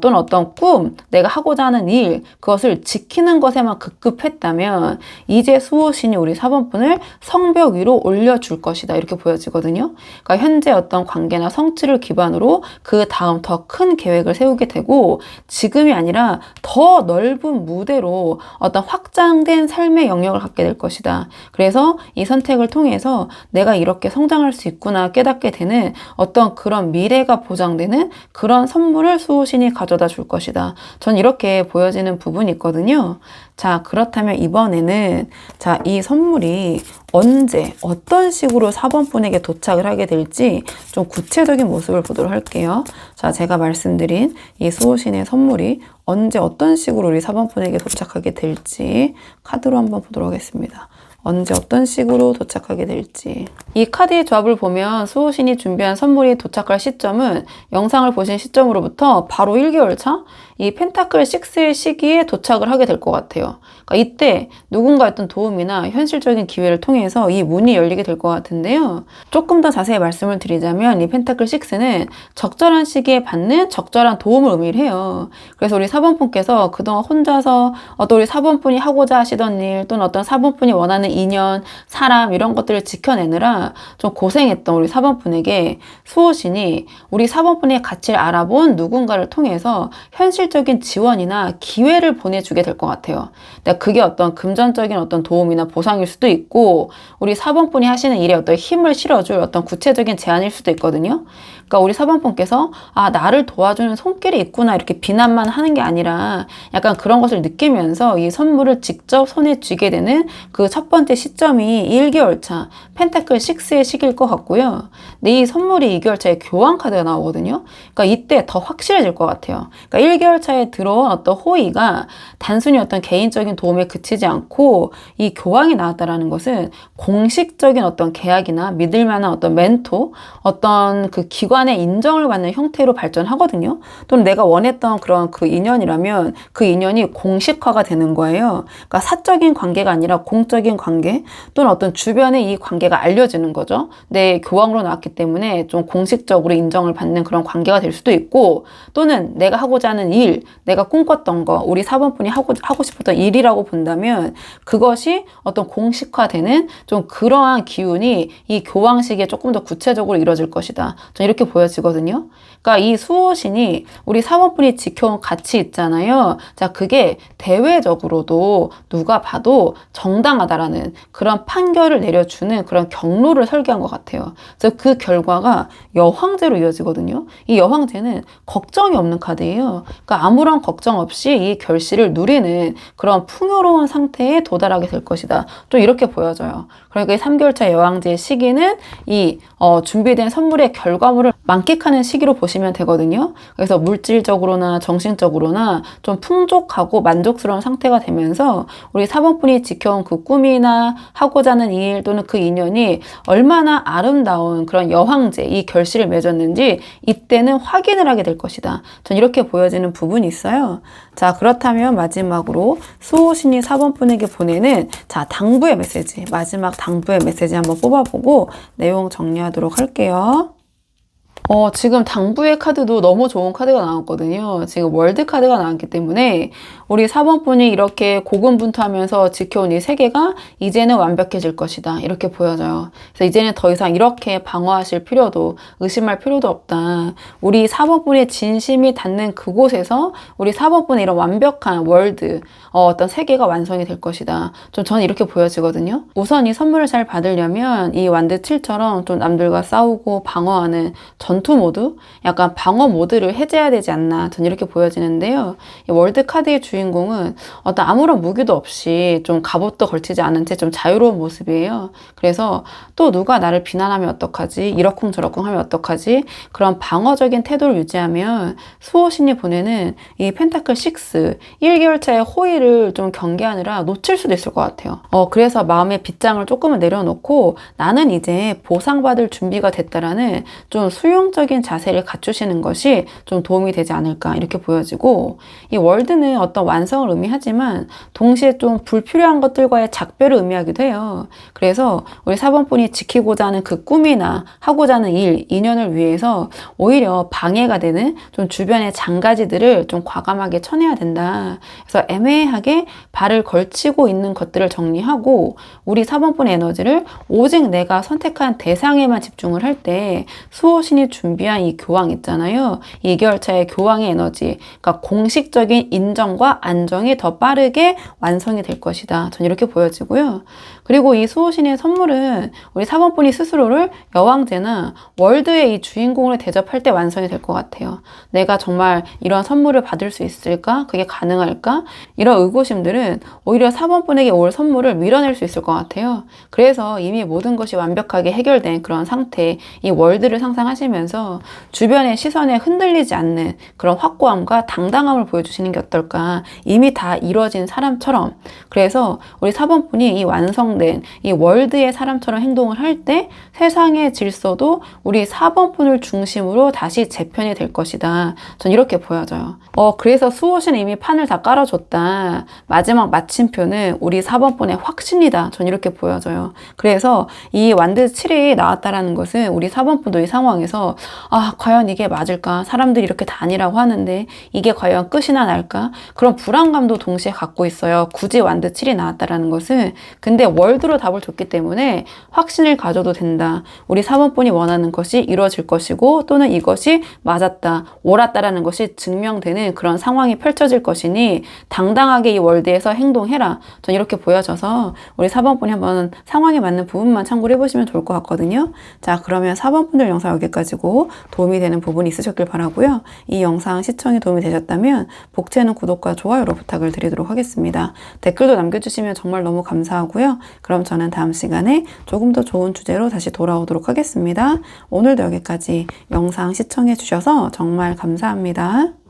또는 어떤 꿈, 내가 하고자 하는 일, 그것을 지키는 것에만 급급했다면 이제 수호신이 우리 4번분을 성벽 위로 올려줄 것이다. 이렇게 보여지거든요. 그러니까 현재 어떤 관계나 성취를 기반으로 그 다음 더 큰 계획을 세우게 되고 지금이 아니라 더 넓은 무대로 어떤 확장된 삶의 영역을 갖게 될 것이다. 그래서 이 선택을 통해서 내가 이렇게 성장할 수 있구나 깨닫게 되는 어떤 그런 미래가 보장되는 그런 선물을 수호신이 가져다 줄 것이다. 전 이렇게 보여지는 부분이 있거든요. 자, 그렇다면 이번에는 자, 이 선물이 언제 어떤 식으로 4번분에게 도착을 하게 될지 좀 구체적인 모습을 보도록 할게요. 자, 제가 말씀드린 이 수호신의 선물이 언제 어떤 식으로 우리 4번분에게 도착하게 될지 카드로 한번 보도록 하겠습니다. 언제 어떤 식으로 도착하게 될지. 이 카드의 조합을 보면 수호신이 준비한 선물이 도착할 시점은 영상을 보신 시점으로부터 바로 1개월 차? 이 펜타클 6의 시기에 도착을 하게 될 것 같아요. 그러니까 이때 누군가 어떤 도움이나 현실적인 기회를 통해서 이 문이 열리게 될 것 같은데요. 조금 더 자세히 말씀을 드리자면 이 펜타클 6는 적절한 시기에 받는 적절한 도움을 의미를 해요. 그래서 우리 4번분께서 그동안 혼자서 어떤 우리 4번분이 하고자 하시던 일 또는 어떤 4번분이 원하는 인연, 사람 이런 것들을 지켜내느라 좀 고생했던 우리 4번분에게 수호신이 우리 4번분의 가치를 알아본 누군가를 통해서 현실적인 지원이나 기회를 보내주게 될 것 같아요. 그게 어떤 금전적인 어떤 도움이나 보상일 수도 있고 우리 4번분이 하시는 일에 어떤 힘을 실어줄 어떤 구체적인 제안일 수도 있거든요. 그러니까 우리 4번분께서 나를 도와주는 손길이 있구나 이렇게 비난만 하는 게 아니라 약간 그런 것을 느끼면서 이 선물을 직접 손에 쥐게 되는 그 첫 번째 시점이 1개월 차 펜타클 6의 시기일 것 같고요. 근데 이 선물이 2개월 차에 교환 카드가 나오거든요. 그러니까 이때 더 확실해질 것 같아요. 그러니까 3개월 차에 들어온 어떤 호의가 단순히 어떤 개인적인 도움에 그치지 않고 이 교황이 나왔다라는 것은 공식적인 어떤 계약이나 믿을 만한 어떤 멘토, 어떤 그 기관의 인정을 받는 형태로 발전하거든요. 또는 내가 원했던 그런 그 인연이라면 그 인연이 공식화가 되는 거예요. 그러니까 사적인 관계가 아니라 공적인 관계, 또는 어떤 주변에 이 관계가 알려지는 거죠. 내 교황으로 나왔기 때문에 좀 공식적으로 인정을 받는 그런 관계가 될 수도 있고, 또는 내가 하고자 하는 일, 내가 꿈꿨던 거, 우리 사범분이 하고 싶었던 일이라고 본다면 그것이 어떤 공식화되는 좀 그러한 기운이 이 교황식에 조금 더 구체적으로 이루어질 것이다. 전 이렇게 보여지거든요. 그러니까 이 수호신이 우리 사범분이 지켜온 가치 있잖아요. 자, 그게 대외적으로도 누가 봐도 정당하다라는 그런 판결을 내려주는 그런 경로를 설계한 것 같아요. 그래서 그 결과가 여황제로 이어지거든요. 이 여황제는 걱정이 없는 카드예요. 그러니까 아무런 걱정 없이 이 결실을 누리는 그런 풍요로운 상태에 도달하게 될 것이다. 좀 이렇게 보여져요. 그러니까 이 3개월차 여황제의 시기는 이 준비된 선물의 결과물을 만끽하는 시기로 보시면 되거든요. 그래서 물질적으로나 정신적으로나 좀 풍족하고 만족스러운 상태가 되면서 우리 사범분이 지켜온 그 꿈이나 하고자 하는 일 또는 그 인연이 얼마나 아름다운 그런 여황제, 이 결실을 맺었는지 이때는 확인을 하게 될 것이다. 전 이렇게 보여지는 부분이 있어요. 자, 그렇다면 마지막으로 수호신이 사범분에게 보내는 자, 당부의 메시지, 마지막 당부의 메시지 한번 뽑아보고 내용 정리하도록 할게요. 지금 당부의 카드도 너무 좋은 카드가 나왔거든요. 지금 월드 카드가 나왔기 때문에 우리 4번분이 이렇게 고군분투하면서 지켜온 이 세계가 이제는 완벽해질 것이다. 이렇게 보여져요. 그래서 이제는 더 이상 이렇게 방어하실 필요도, 의심할 필요도 없다. 우리 4번분의 진심이 닿는 그곳에서 우리 4번분의 이런 완벽한 월드, 어떤 세계가 완성이 될 것이다. 좀 저는 이렇게 보여지거든요. 우선 이 선물을 잘 받으려면 이 완드 7처럼 좀 남들과 싸우고 방어하는 전투 모드, 약간 방어 모드를 해제해야 되지 않나, 저는 이렇게 보여지는데요. 이 월드 카드의 주인공은 어떤 아무런 무기도 없이 좀 갑옷도 걸치지 않은 채 좀 자유로운 모습이에요. 그래서 또 누가 나를 비난하면 어떡하지? 이러쿵저러쿵 하면 어떡하지? 그런 방어적인 태도를 유지하면 수호신이 보내는 이 펜타클 6, 1개월차의 호의를 좀 경계하느라 놓칠 수도 있을 것 같아요. 그래서 마음의 빗장을 조금은 내려놓고 나는 이제 보상받을 준비가 됐다라는 좀 수용적인 자세를 갖추시는 것이 좀 도움이 되지 않을까, 이렇게 보여지고, 이 월드는 어떤 완성을 의미하지만 동시에 좀 불필요한 것들과의 작별을 의미하기도 해요. 그래서 우리 4번분이 지키고자 하는 그 꿈이나 하고자 하는 일, 인연을 위해서 오히려 방해가 되는 좀 주변의 장가지들을 좀 과감하게 쳐내야 된다. 그래서 애매하게 발을 걸치고 있는 것들을 정리하고 우리 4번분의 에너지를 오직 내가 선택한 대상에만 집중을 할 때 수호신이 준비한 이 교황 있잖아요. 2개월차의 교황의 에너지, 그러니까 공식적인 인정과 안정이 더 빠르게 완성이 될 것이다. 전 이렇게 보여지고요. 그리고 이 수호신의 선물은 우리 4번분이 스스로를 여왕제나 월드의 이 주인공을 대접할 때 완성이 될 것 같아요. 내가 정말 이런 선물을 받을 수 있을까? 그게 가능할까? 이런 의구심들은 오히려 4번분에게 올 선물을 밀어낼 수 있을 것 같아요. 그래서 이미 모든 것이 완벽하게 해결된 그런 상태, 이 월드를 상상하시면서 주변의 시선에 흔들리지 않는 그런 확고함과 당당함을 보여주시는 게 어떨까? 이미 다 이루어진 사람처럼. 그래서 우리 4번분이 이 완성된 이 월드의 사람처럼 행동을 할 때 세상의 질서도 우리 4번분을 중심으로 다시 재편이 될 것이다. 전 이렇게 보여져요. 그래서 수호신 이미 판을 다 깔아줬다. 마지막 마침표는 우리 4번분의 확신이다. 전 이렇게 보여져요. 그래서 이 완드 7이 나왔다라는 것은 우리 4번분도 이 상황에서 과연 이게 맞을까? 사람들이 이렇게 다 아니라고 하는데 이게 과연 끝이나 날까? 그런 불안감도 동시에 갖고 있어요. 굳이 완드 7이 나왔다라는 것은. 근데 월드로 답을 줬기 때문에 확신을 가져도 된다. 우리 4번분이 원하는 것이 이루어질 것이고 또는 이것이 맞았다, 옳았다라는 것이 증명되는 그런 상황이 펼쳐질 것이니 당당하게 이 월드에서 행동해라. 전 이렇게 보여져서 우리 4번분이 한번 상황에 맞는 부분만 참고를 해보시면 좋을 것 같거든요. 자, 그러면 4번분들 영상 여기까지고 도움이 되는 부분이 있으셨길 바라고요. 이 영상 시청이 도움이 되셨다면 복채는 구독과 좋아요로 부탁을 드리도록 하겠습니다. 댓글도 남겨주시면 정말 너무 감사하고요. 그럼 저는 다음 시간에 조금 더 좋은 주제로 다시 돌아오도록 하겠습니다. 오늘도 여기까지 영상 시청해 주셔서 정말 감사합니다.